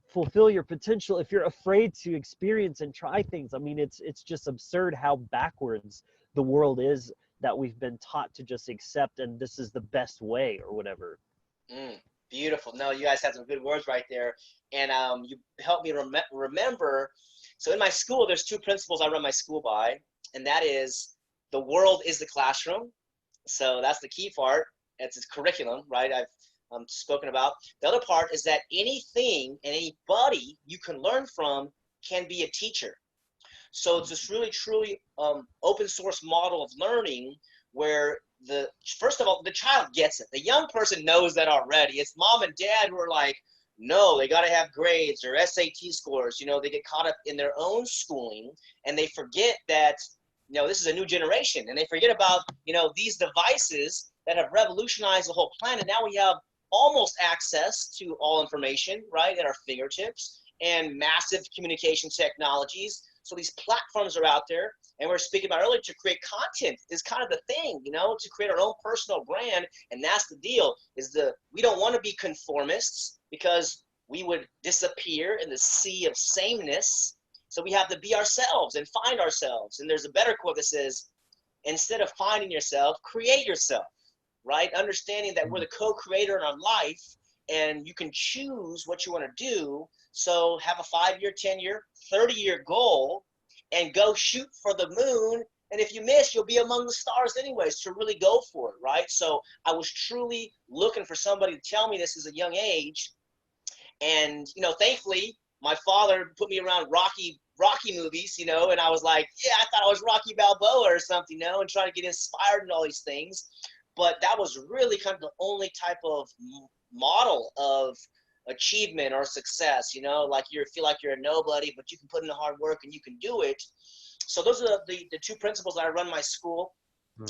fulfill your potential if you're afraid to experience and try things? I mean, it's just absurd how backwards the world is, that we've been taught to just accept, and this is the best way or whatever. Beautiful. No, you guys had some good words right there. And you helped me remember. So in my school, there's two principles I run my school by, and that is the world is the classroom. So that's the key part. It's its curriculum, right? I've spoken about. The other part is that anything and anybody you can learn from can be a teacher. So it's this really, truly open source model of learning where first of all, the child gets it. The young person knows that already. It's mom and dad who are like, no, they got to have grades or SAT scores. You know, they get caught up in their own schooling, and they forget that, you know, this is a new generation, and they forget about, you know, these devices that have revolutionized the whole planet. Now we have almost access to all information, right, at our fingertips, and massive communication technologies. So these platforms are out there, and we were speaking about earlier, to create content is kind of the thing, you know, to create our own personal brand. And that's the deal, is we don't want to be conformists, because we would disappear in the sea of sameness. So we have to be ourselves and find ourselves. And there's a better quote that says, instead of finding yourself, create yourself, right? Understanding that we're the co-creator in our life, and you can choose what you want to do. So have a 5-year, 10-year, 30-year goal, and go shoot for the moon. And if you miss, you'll be among the stars anyways, to really go for it, right? So I was truly looking for somebody to tell me this as a young age. And, you know, thankfully, my father put me around Rocky movies, you know, and I was like, yeah, I thought I was Rocky Balboa or something, you know, and trying to get inspired in all these things. But that was really kind of the only type of model of achievement or success, you know, like you feel like you're a nobody, but you can put in the hard work and you can do it. So those are the two principles that I run my school.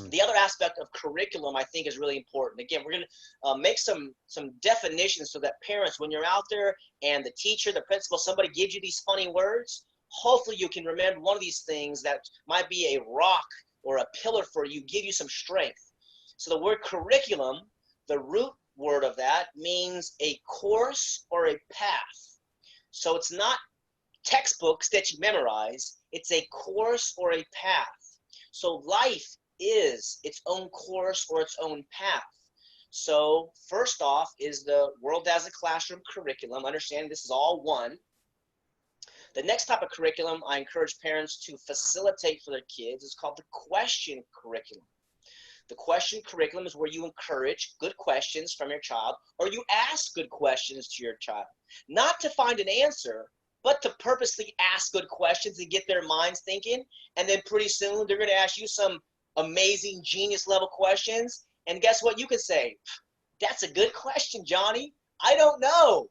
The other aspect of curriculum, I think, is really important. Again, we're going to make some definitions so that parents, when you're out there and the teacher, the principal, somebody gives you these funny words, hopefully you can remember one of these things that might be a rock or a pillar for you, give you some strength. So the word curriculum, the root word of that, means a course or a path. So it's not textbooks that you memorize, it's a course or a path. So life is its own course or its own path. So first off is the world as a classroom curriculum. Understand this is all one. The next type of curriculum I encourage parents to facilitate for their kids is called the question curriculum. The question curriculum is where you encourage good questions from your child, or you ask good questions to your child, not to find an answer, but to purposely ask good questions and get their minds thinking. And then pretty soon they're going to ask you some amazing genius level questions. And guess what? You can say, that's a good question, Johnny. I don't know.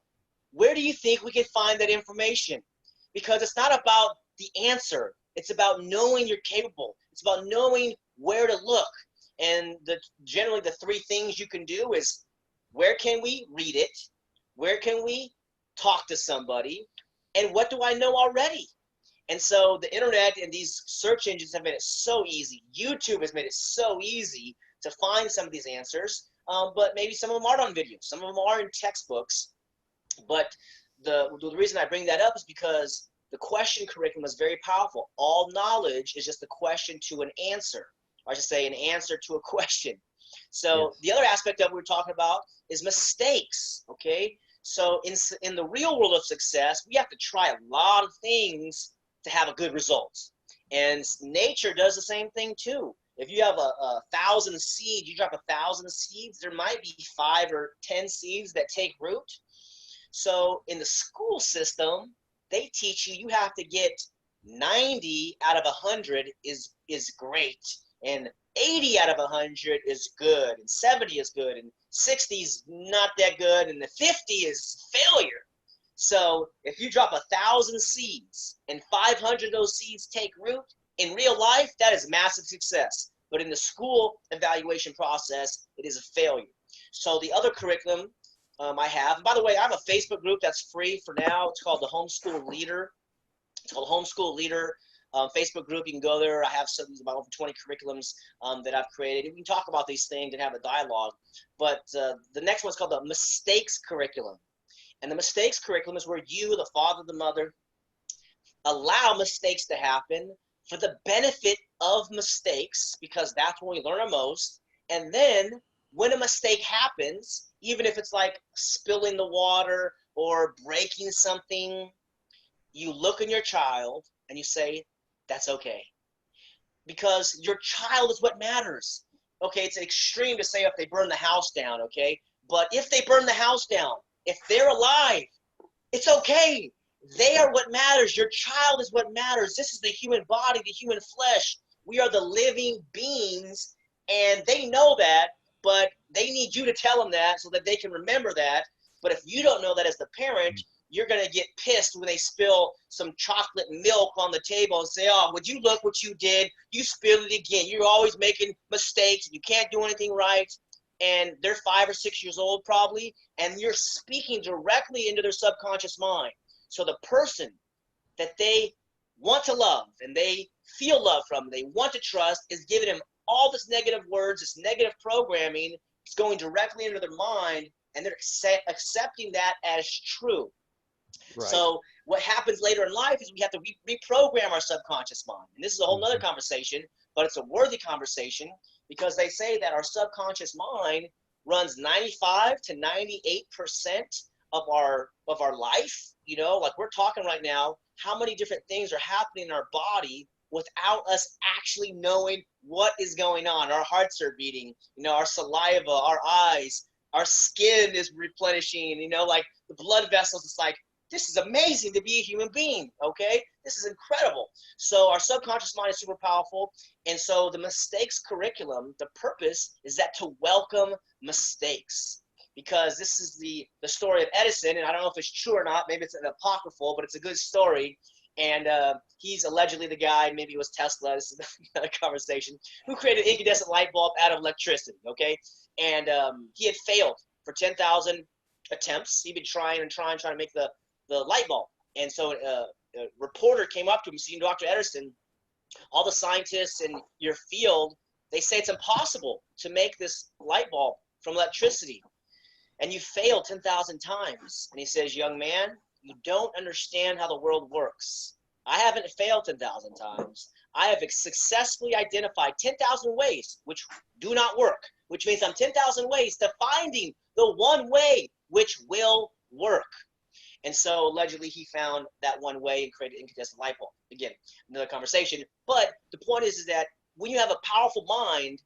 Where do you think we can find that information? Because it's not about the answer. It's about knowing you're capable. It's about knowing where to look. And generally the three things you can do is, where can we read it? Where can we talk to somebody? And what do I know already? And so the internet and these search engines have made it so easy. YouTube has made it so easy to find some of these answers, but maybe some of them aren't on video. Some of them are in textbooks. But the reason I bring that up is because the question curriculum is very powerful. All knowledge is just a question to an answer. Or I should say an answer to a question. So the other aspect of what we're talking about is mistakes, okay? So in the real world of success, we have to try a lot of things to have a good result. And nature does the same thing too. If you have 1,000 seeds, you drop 1,000 seeds, there might be 5 or 10 seeds that take root. So in the school system, they teach you have to get 90 out of 100 is great, and 80 out of 100 is good, and 70 is good, and 60 is not that good, and the 50 is failure. So if you drop 1,000 seeds and 500 of those seeds take root, in real life, that is massive success. but in the school evaluation process, it is a failure. So the other curriculum I have, and by the way, I have a Facebook group that's free for now. It's called the Homeschool Leader. It's called Homeschool Leader Facebook group. You can go there. I have about over 20 curriculums that I've created. We can talk about these things and have a dialogue. But the next one's called the Mistakes Curriculum. And the Mistakes Curriculum is where you, the father, the mother, allow mistakes to happen for the benefit of mistakes, because that's when we learn the most. And then when a mistake happens, even if it's like spilling the water or breaking something, you look in your child and you say, that's okay. Because your child is what matters. Okay, it's an extreme to say if they burn the house down, okay? But if they burn the house down, if they're alive, it's okay. They are what matters. Your child is what matters. This is the human body, the human flesh. We are the living beings, and they know that, but they need you to tell them that so that they can remember that. But if you don't know that as the parent, you're going to get pissed when they spill some chocolate milk on the table and say, oh, would you look what you did? You spilled it again. You're always making mistakes. You can't do anything right. And they're 5 or 6 years old probably, and you're speaking directly into their subconscious mind. So the person that they want to love and they feel love from, they want to trust, is giving them all this negative words, this negative programming. It's going directly into their mind, and they're accepting that as true. Right. So what happens later in life is we have to reprogram our subconscious mind. And this is a whole nother conversation, but it's a worthy conversation, because they say that our subconscious mind runs 95 to 98% of our life. You know, like we're talking right now, how many different things are happening in our body without us actually knowing what is going on. Our hearts are beating, you know, our saliva, our eyes, our skin is replenishing, you know, like the blood vessels. It's like, this is amazing to be a human being, okay? This is incredible. So our subconscious mind is super powerful. And so the mistakes curriculum, the purpose is that to welcome mistakes. Because this is the story of Edison, and I don't know if it's true or not. Maybe it's an apocryphal, but it's a good story. And he's allegedly the guy, maybe it was Tesla, this is another conversation, who created an incandescent light bulb out of electricity, okay? And he had failed for 10,000 attempts. He'd been trying to make the light bulb. And so a reporter came up to him, saying, Dr. Edison, all the scientists in your field, they say it's impossible to make this light bulb from electricity. And you failed 10,000 times. And he says, young man, you don't understand how the world works. I haven't failed 10,000 times. I have successfully identified 10,000 ways which do not work, which means I'm 10,000 ways to finding the one way which will work. And so allegedly he found that one way and created an incandescent light bulb. Again, another conversation. But the point is that when you have a powerful mind,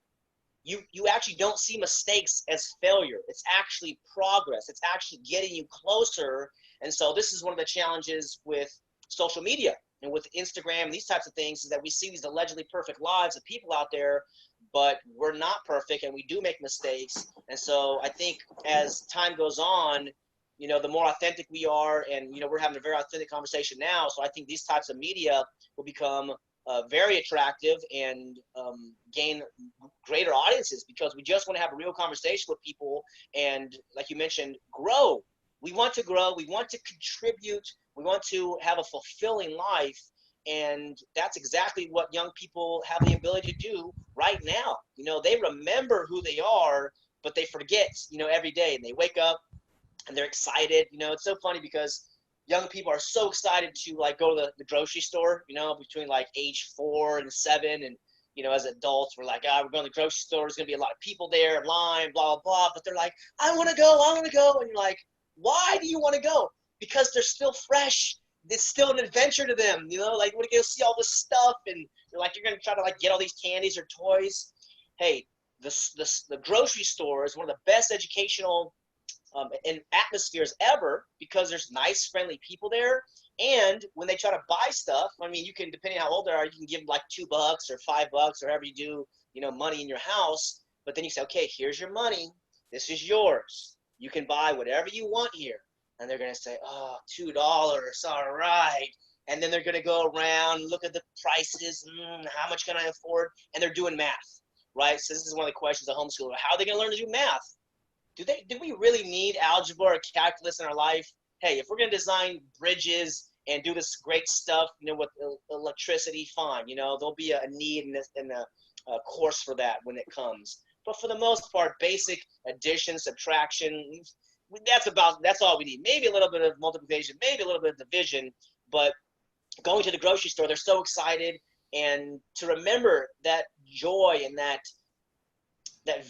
you actually don't see mistakes as failure. It's actually progress. It's actually getting you closer. And so this is one of the challenges with social media and with Instagram and these types of things, is that we see these allegedly perfect lives of people out there, but we're not perfect and we do make mistakes. And so I think as time goes on, you know, the more authentic we are, and, you know, we're having a very authentic conversation now. So I think these types of media will become very attractive and gain greater audiences, because we just want to have a real conversation with people. And like you mentioned, grow. We want to grow. We want to contribute. We want to have a fulfilling life. And that's exactly what young people have the ability to do right now. You know, they remember who they are, but they forget, you know, every day. And they wake up and they're excited. You know, it's so funny because young people are so excited to like go to the grocery store, you know, between like age 4 and 7. And, you know, as adults, we're like, we're going to the grocery store. There's going to be a lot of people there in line, blah, blah, blah. But they're like, I want to go. And you're like, why do you want to go? Because they're still fresh. It's still an adventure to them, you know, like you want to go see all this stuff. And you're like, you're going to try to like get all these candies or toys. Hey, the grocery store is one of the best educational in atmospheres ever, because there's nice, friendly people there. And when they try to buy stuff, I mean, you can, depending on how old they are, you can give them like $2 or $5 or however you do, you know, money in your house. But then you say, okay, here's your money. This is yours. You can buy whatever you want here. And they're going to say, oh, $2. All right. And then they're going to go around, look at the prices. How much can I afford? And they're doing math. right? So this is one of the questions of homeschooling. How are they going to learn to do math? Do we really need algebra or calculus in our life? Hey, if we're going to design bridges and do this great stuff, with electricity, fine. There'll be a need in a course for that when it comes. But for the most part, basic addition, subtraction, that's all we need. Maybe a little bit of multiplication, maybe a little bit of division, but going to the grocery store, they're so excited. And to remember that joy and that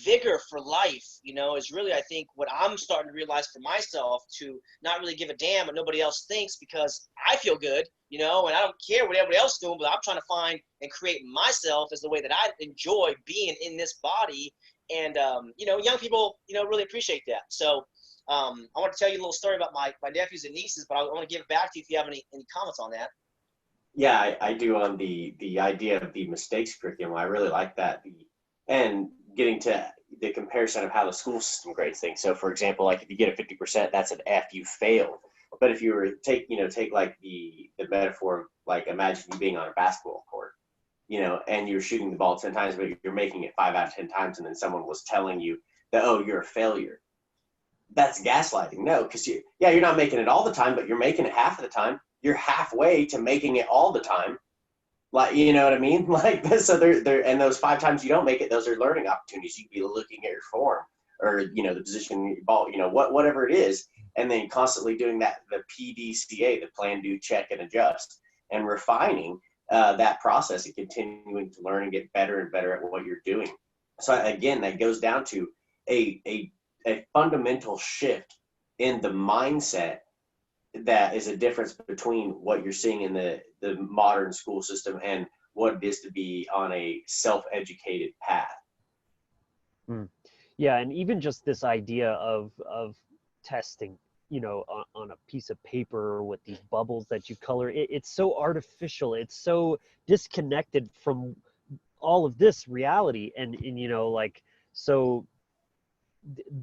vigor for life, is really, I think, what I'm starting to realize for myself, to not really give a damn what nobody else thinks, because I feel good, and I don't care what everybody else is doing, but I'm trying to find and create myself as the way that I enjoy being in this body. And, young people, really appreciate that. So I want to tell you a little story about my nephews and nieces, but I want to give it back to you if you have any comments on that. Yeah, I do on the idea of the mistakes curriculum. I really like that. And getting to the comparison of how the school system grades things. So for example, like if you get a 50%, that's an F, you failed. But if you were take like the metaphor of, like, imagine you being on a basketball court, and you're shooting the ball 10 times, but you're making it 5 out of 10 times, and then someone was telling you that, oh, you're a failure. That's gaslighting. No, because you're not making it all the time, but you're making it half of the time. You're halfway to making it all the time. Like, you know what I mean? Like, so they're and those 5 times you don't make it, those are learning opportunities. You could be looking at your form, or, the position of your ball, whatever it is. And then constantly doing that, the PDCA, the plan, do, check, and adjust, and refining that process and continuing to learn and get better and better at what you're doing. So again, that goes down to a fundamental shift in the mindset that is a difference between what you're seeing in the modern school system and what it is to be on a self-educated path. Yeah, and even just this idea of testing, on a piece of paper with these bubbles that you color, it's so artificial. It's so disconnected from all of this reality. And so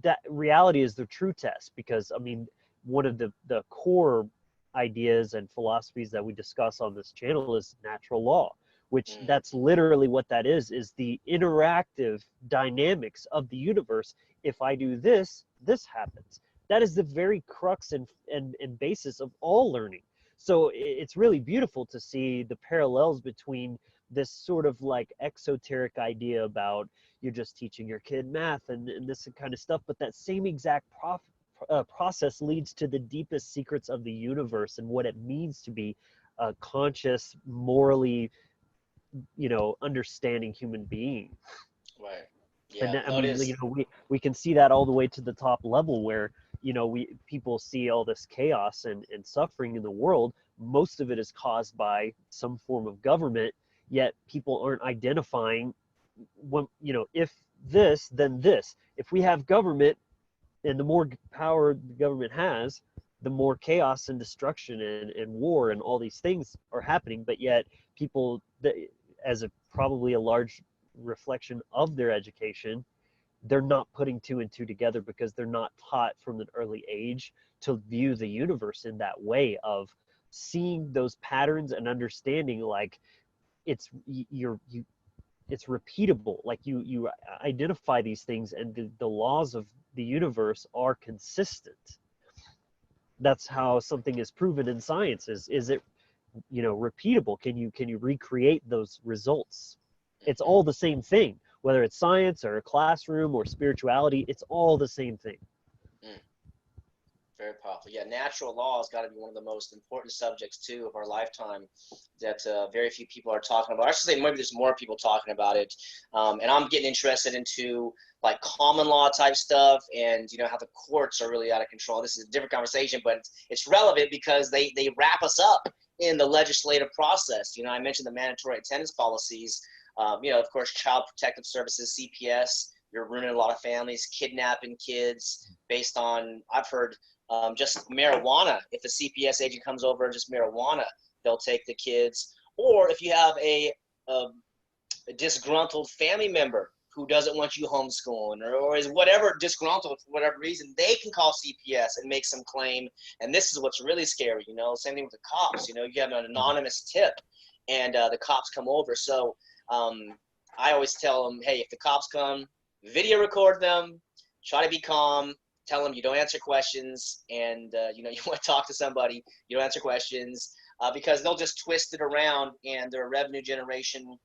that reality is the true test, because, I mean, one of the core ideas and philosophies that we discuss on this channel is natural law, which that's literally what that is the interactive dynamics of the universe. If I do this, this happens. That is the very crux and basis of all learning. So it's really beautiful to see the parallels between this sort of like exoteric idea about you're just teaching your kid math and this kind of stuff, but that same exact process leads to the deepest secrets of the universe and what it means to be a conscious, morally, understanding human being. Right. Yeah. And I mean, we can see that all the way to the top level where, people see all this chaos and suffering in the world. Most of it is caused by some form of government, yet people aren't identifying when, if this, then this. If we have government, and the more power the government has, the more chaos and destruction and war and all these things are happening. But yet people, as probably a large reflection of their education, they're not putting 2 and 2 together because they're not taught from an early age to view the universe in that way of seeing those patterns and understanding, like it's repeatable. Like you identify these things, and the laws of the universe are consistent. That's how something is proven in science. Is it repeatable? Can you recreate those results? It's all the same thing, whether it's science or a classroom or spirituality. It's all the same thing. Very powerful. Yeah, natural law has got to be one of the most important subjects too of our lifetime that very few people are talking about. I should say maybe there's more people talking about it, and I'm getting interested into like common law type stuff, and how the courts are really out of control. This is a different conversation, but it's relevant because they wrap us up in the legislative process. I mentioned the mandatory attendance policies. Of course, Child Protective Services, CPS. You're ruining a lot of families, kidnapping kids based on, I've heard, just marijuana. If the CPS agent comes over and just marijuana, they'll take the kids. Or if you have a disgruntled family member who doesn't want you homeschooling, or is whatever disgruntled for whatever reason, they can call CPS and make some claim. And this is what's really scary, same thing with the cops. You have an anonymous tip, and the cops come over. So I always tell them, hey, if the cops come, video record them, try to be calm, tell them you don't answer questions, and you want to talk to somebody, you don't answer questions, because they'll just twist it around, and they're a revenue generation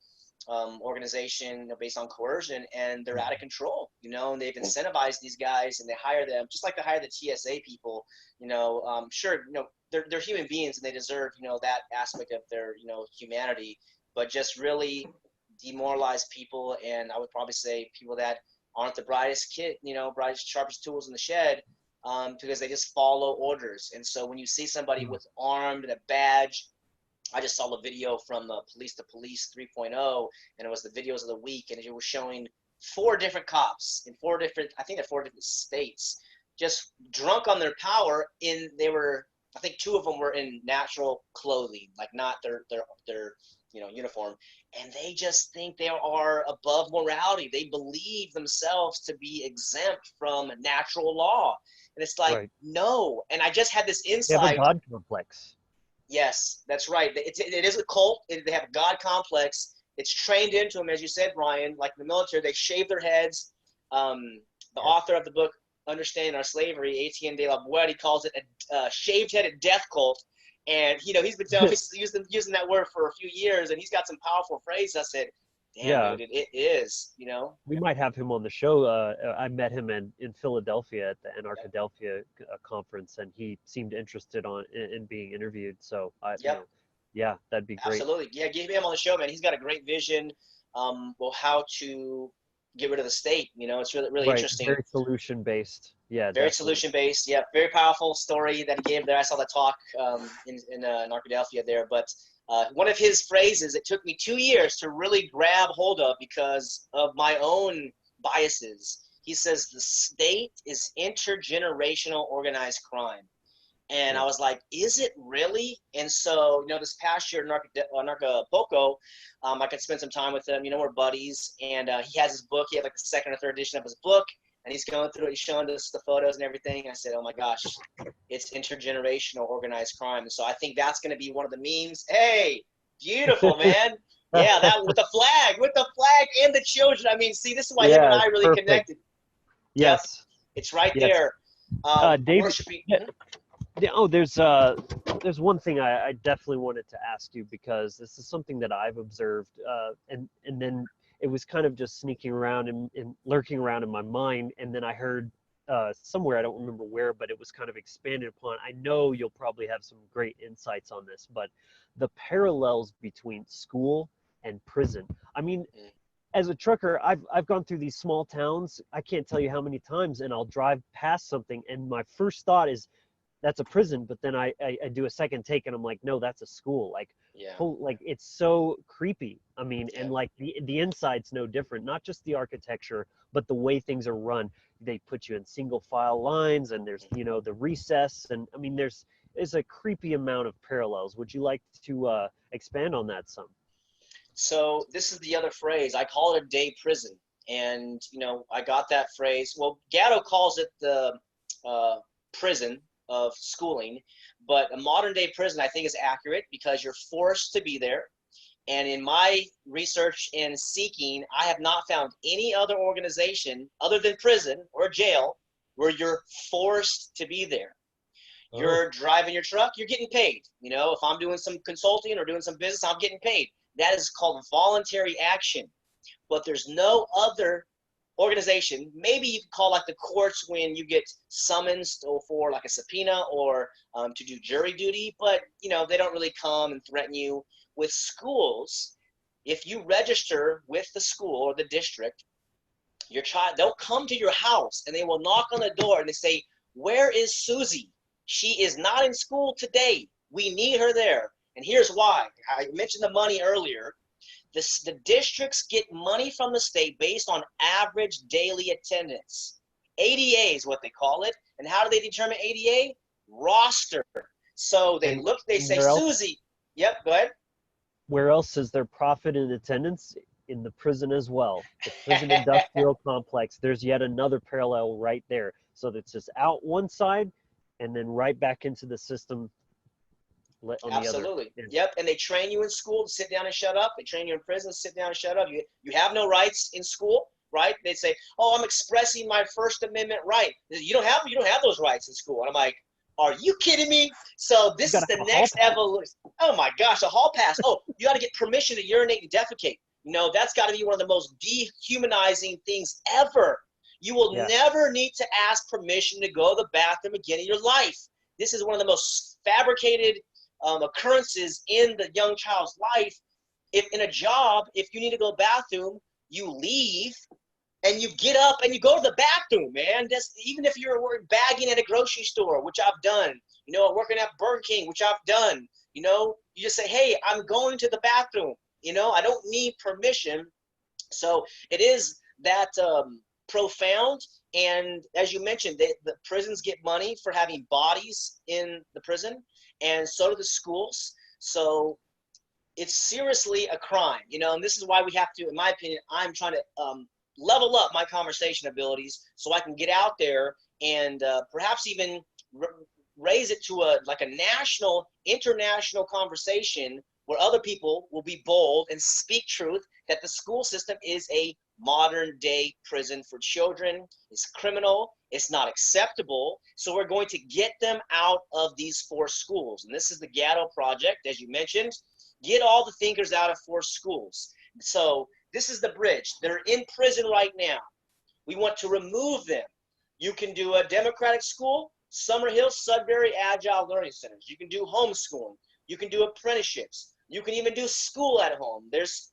organization based on coercion, and they're out of control, and they've incentivized these guys, and they hire them just like they hire the TSA people, sure, they're human beings and they deserve, that aspect of their, humanity, but just really demoralize people. And I would probably say people that aren't the brightest kid, brightest, sharpest tools in the shed, because they just follow orders. And so when you see somebody with armed and a badge, I just saw the video from Police to Police 3.0, and it was the videos of the week, and it was showing 4 different cops in 4 different states, just drunk on their power. I think 2 of them were in natural clothing, like not their uniform, and they just think they are above morality. They believe themselves to be exempt from natural law, and it's like, right. No. And I just had this insight. They have a God complex. Yes, that's right. It is a cult. They have a God complex. It's trained into them, as you said, Brian. Like in the military, they shave their heads. The author of the book Understanding Our Slavery, Etienne de la Boete, calls it a shaved-headed death cult. And he's been using that word for a few years, and he's got some powerful phrases. I said, damn, dude, it is. We might have him on the show. I met him in Philadelphia at the Anarchadelphia conference, and he seemed interested in being interviewed. So that'd be great. Absolutely, yeah, get him on the show, man. He's got a great vision. How to get rid of the state. It's really interesting. Very solution based. Yeah, very solution based. Yeah, very powerful story that he gave there. I saw the talk in Anarchadelphia there, but. One of his phrases, it took me 2 years to really grab hold of because of my own biases. He says, the state is intergenerational organized crime. And I was like, is it really? And so, this past year, Narcapoco, I could spend some time with him. We're buddies. And he has his book. He had like the 2nd or 3rd edition of his book. And he's going through it. He's showing us the photos and everything. And I said, oh my gosh, it's intergenerational organized crime. And so I think that's going to be one of the memes. Hey, beautiful, man. Yeah, that with the flag and the children. I mean, see, this is why him and I really connected. Yes. Yep, it's right there. David, there's one thing I definitely wanted to ask you, because this is something that I've observed, and then it was kind of just sneaking around and lurking around in my mind. And then I heard somewhere, I don't remember where, but it was kind of expanded upon. I know you'll probably have some great insights on this, but the parallels between school and prison. I mean, as a trucker, I've gone through these small towns. I can't tell you how many times, and I'll drive past something, and my first thought is, that's a prison, but then I do a second take and I'm like, no, that's a school. Like, like it's so creepy. I mean, and like the inside's no different, not just the architecture, but the way things are run. They put you in single file lines, and there's, the recess. And I mean, there's a creepy amount of parallels. Would you like to expand on that some? So this is the other phrase. I call it a day prison. And, I got that phrase. Well, Gatto calls it the prison of schooling, but a modern day prison I think is accurate because you're forced to be there. And in my research and seeking, I have not found any other organization other than prison or jail where you're forced to be there. You're driving your truck, you're getting paid. If I'm doing some consulting or doing some business, I'm getting paid. That is called voluntary action. But there's no other organization. Maybe you could call like the courts when you get summons for like a subpoena or to do jury duty, but they don't really come and threaten you. With schools, if you register with the school or the district, your child, they'll come to your house and they will knock on the door and they say, where is Susie? She is not in school today. We need her there. And here's why. I mentioned the money earlier. The districts get money from the state based on average daily attendance. ADA is what they call it. And how do they determine ADA? Roster. So they look, they say, Susie. Yep, go ahead. Where else is there profit in attendance? In the prison as well. The prison industrial complex. There's yet another parallel right there. So that's just out one side and then right back into the system. on the other Absolutely. end. Yep. And they train you in school to sit down and shut up. They train you in prison to sit down and shut up. You have no rights in school, right? They say, "Oh, I'm expressing my First Amendment right." You don't have those rights in school. And I'm like, are you kidding me? So this is the next evolution. Oh my gosh, a hall pass. Oh, you got to get permission to urinate and defecate. That's got to be one of the most dehumanizing things ever. You will never need to ask permission to go to the bathroom again in your life. This is one of the most fabricated occurrences in the young child's life. If in a job, if you need to go to the bathroom, you leave and you get up and you go to the bathroom, man. Even if you're bagging at a grocery store, which I've done, working at Burger King, which I've done, you just say, "Hey, I'm going to the bathroom." I don't need permission. So it is that profound. And as you mentioned, the prisons get money for having bodies in the prison, and so do the schools. So it's seriously a crime, and this is why we have to, in my opinion, I'm trying to level up my conversation abilities so I can get out there and perhaps even raise it to a national, international conversation where other people will be bold and speak truth that the school system is a modern day prison for children. It's criminal. It's not acceptable. So we're going to get them out of these forced schools. And this is the Gatto Project, as you mentioned. Get all the thinkers out of forced schools. So this is the bridge. They're in prison right now. We want to remove them. You can do a democratic school, Summerhill, Sudbury, Agile Learning Centers. You can do homeschooling. You can do apprenticeships. You can even do school at home. There's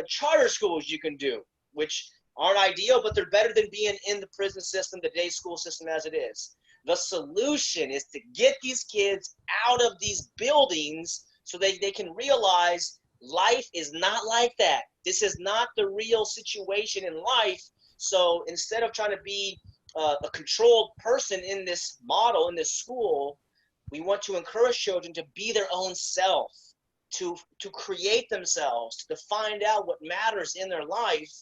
charter schools you can do, which aren't ideal, but they're better than being in the prison system, the day school system as it is. The solution is to get these kids out of these buildings so they can realize life is not like that. This is not the real situation in life. So instead of trying to be a controlled person in this model, in this school, we want to encourage children to be their own self, to create themselves, to find out what matters in their life.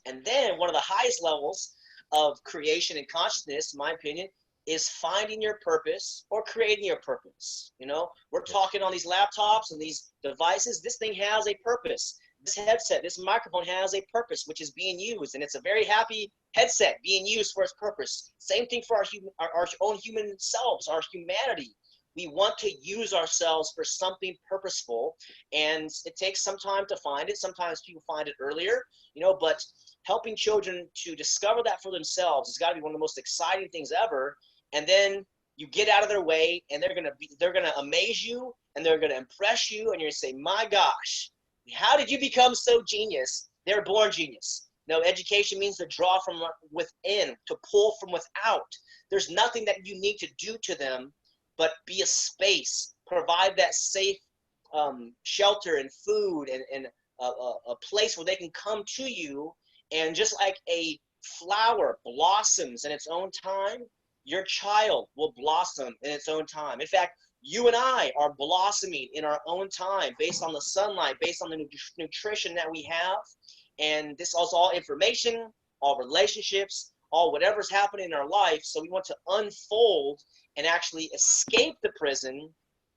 And then one of the highest levels of creation and consciousness, in my opinion, is finding your purpose or creating your purpose. We're talking on these laptops and these devices. This thing has a purpose. This headset, this microphone has a purpose, which is being used, and it's a very happy headset being used for its purpose. Same thing for our own human selves, our humanity. We want to use ourselves for something purposeful, and it takes some time to find it. Sometimes people find it earlier, but helping children to discover that for themselves has got to be one of the most exciting things ever. And then you get out of their way, and they're gonna amaze you, and they're gonna impress you, and you're gonna say, "My gosh, how did you become so genius?" They're born genius. Education means to draw from within, to pull from without. There's nothing that you need to do to them, but be a space, provide that safe shelter and food and a place where they can come to you. And just like a flower blossoms in its own time, your child will blossom in its own time. In fact, you and I are blossoming in our own time based on the sunlight, based on the nutrition that we have. And this is all information, all relationships, all whatever's happening in our life. So we want to unfold and actually escape the prison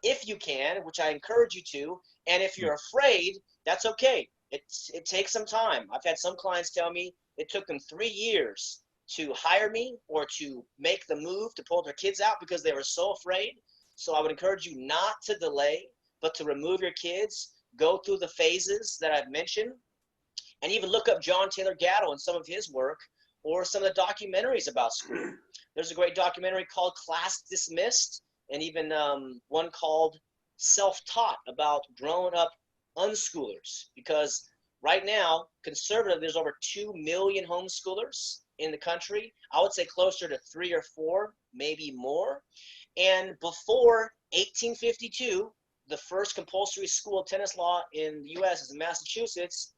if you can, which I encourage you to. And if you're afraid, that's okay. It takes some time. I've had some clients tell me it took them 3 years to hire me or to make the move to pull their kids out because they were so afraid. So I would encourage you not to delay, but to remove your kids, go through the phases that I've mentioned, and even look up John Taylor Gatto and some of his work or some of the documentaries about school. There's a great documentary called Class Dismissed, and even one called Self-Taught about grown-up unschoolers, because right now, conservative, there's over 2 million homeschoolers in the country. I would say closer to 3 or 4, maybe more. And before 1852, the first compulsory school tennis law in the U.S. is in Massachusetts,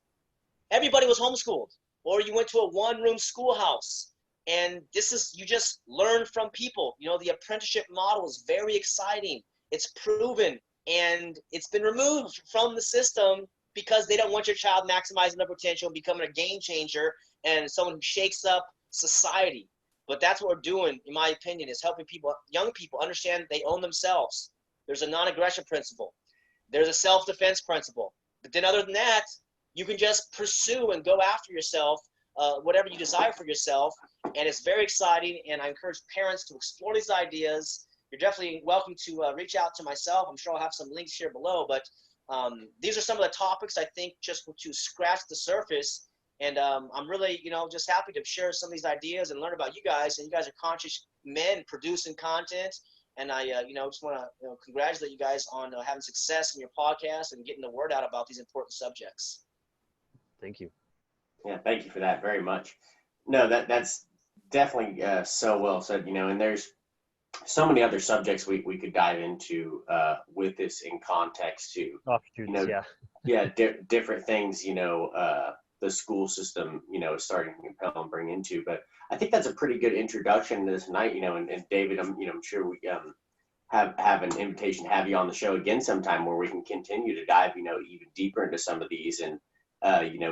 everybody was homeschooled, or you went to a one-room schoolhouse. And you just learn from people. The apprenticeship model is very exciting. It's proven, and it's been removed from the system because they don't want your child maximizing their potential, becoming a game changer, and someone who shakes up society. But that's what we're doing, in my opinion, is helping young people understand they own themselves. There's a non-aggression principle. There's a self-defense principle. But then other than that, you can just pursue and go after yourself, whatever you desire for yourself. And it's very exciting. And I encourage parents to explore these ideas. You're definitely welcome to reach out to myself. I'm sure I'll have some links here below. But these are some of the topics I think just to scratch the surface. And I'm really, just happy to share some of these ideas and learn about you guys. And you guys are conscious men producing content. And I, just want to congratulate you guys on having success in your podcast and getting the word out about these important subjects. Thank you. Yeah, thank you for that very much. No, that's definitely so well said, and there's so many other subjects we could dive into with this in context too. Offshoots, different things, the school system, is starting to compel and bring into. But I think that's a pretty good introduction to this night, and David, I'm sure we have an invitation to have you on the show again sometime where we can continue to dive, even deeper into some of these and,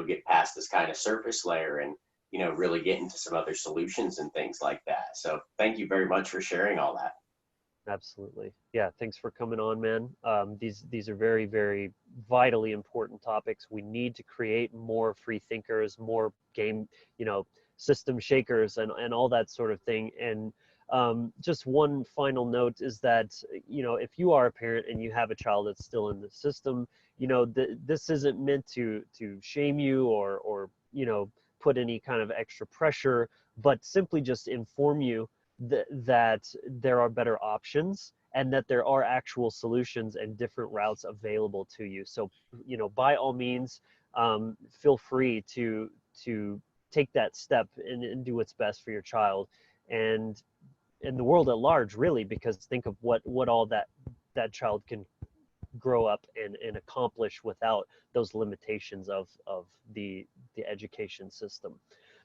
get past this kind of surface layer and, really get into some other solutions and things like that. So thank you very much for sharing all that. Absolutely. Yeah. Thanks for coming on, man. These are very, very vitally important topics. We need to create more free thinkers, more game, system shakers and all that sort of thing. And just one final note is that, if you are a parent and you have a child that's still in the system, this isn't meant to shame you or put any kind of extra pressure, but simply just inform you that there are better options and that there are actual solutions and different routes available to you. So, by all means, feel free to take that step and do what's best for your child and the world at large, really, because think of what all that child can grow up and accomplish without those limitations of the education system.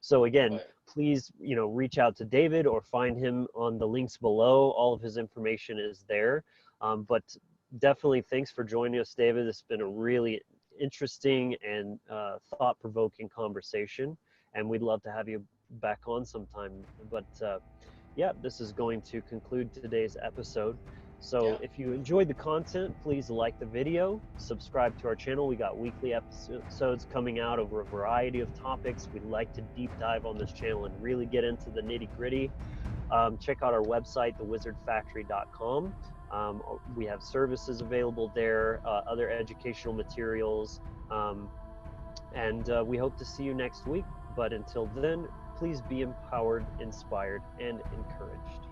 So again, Right. Please, reach out to David or find him on the links below. All of his information is there. But definitely thanks for joining us, David. It's been a really interesting and thought-provoking conversation, and we'd love to have you back on sometime. But this is going to conclude today's episode. So if you enjoyed the content, please like the video, subscribe to our channel. We got weekly episodes coming out over a variety of topics. We'd like to deep dive on this channel and really get into the nitty gritty. Check out our website, thewizardfactory.com. We have services available there, other educational materials, and we hope to see you next week. But until then, please be empowered, inspired, and encouraged.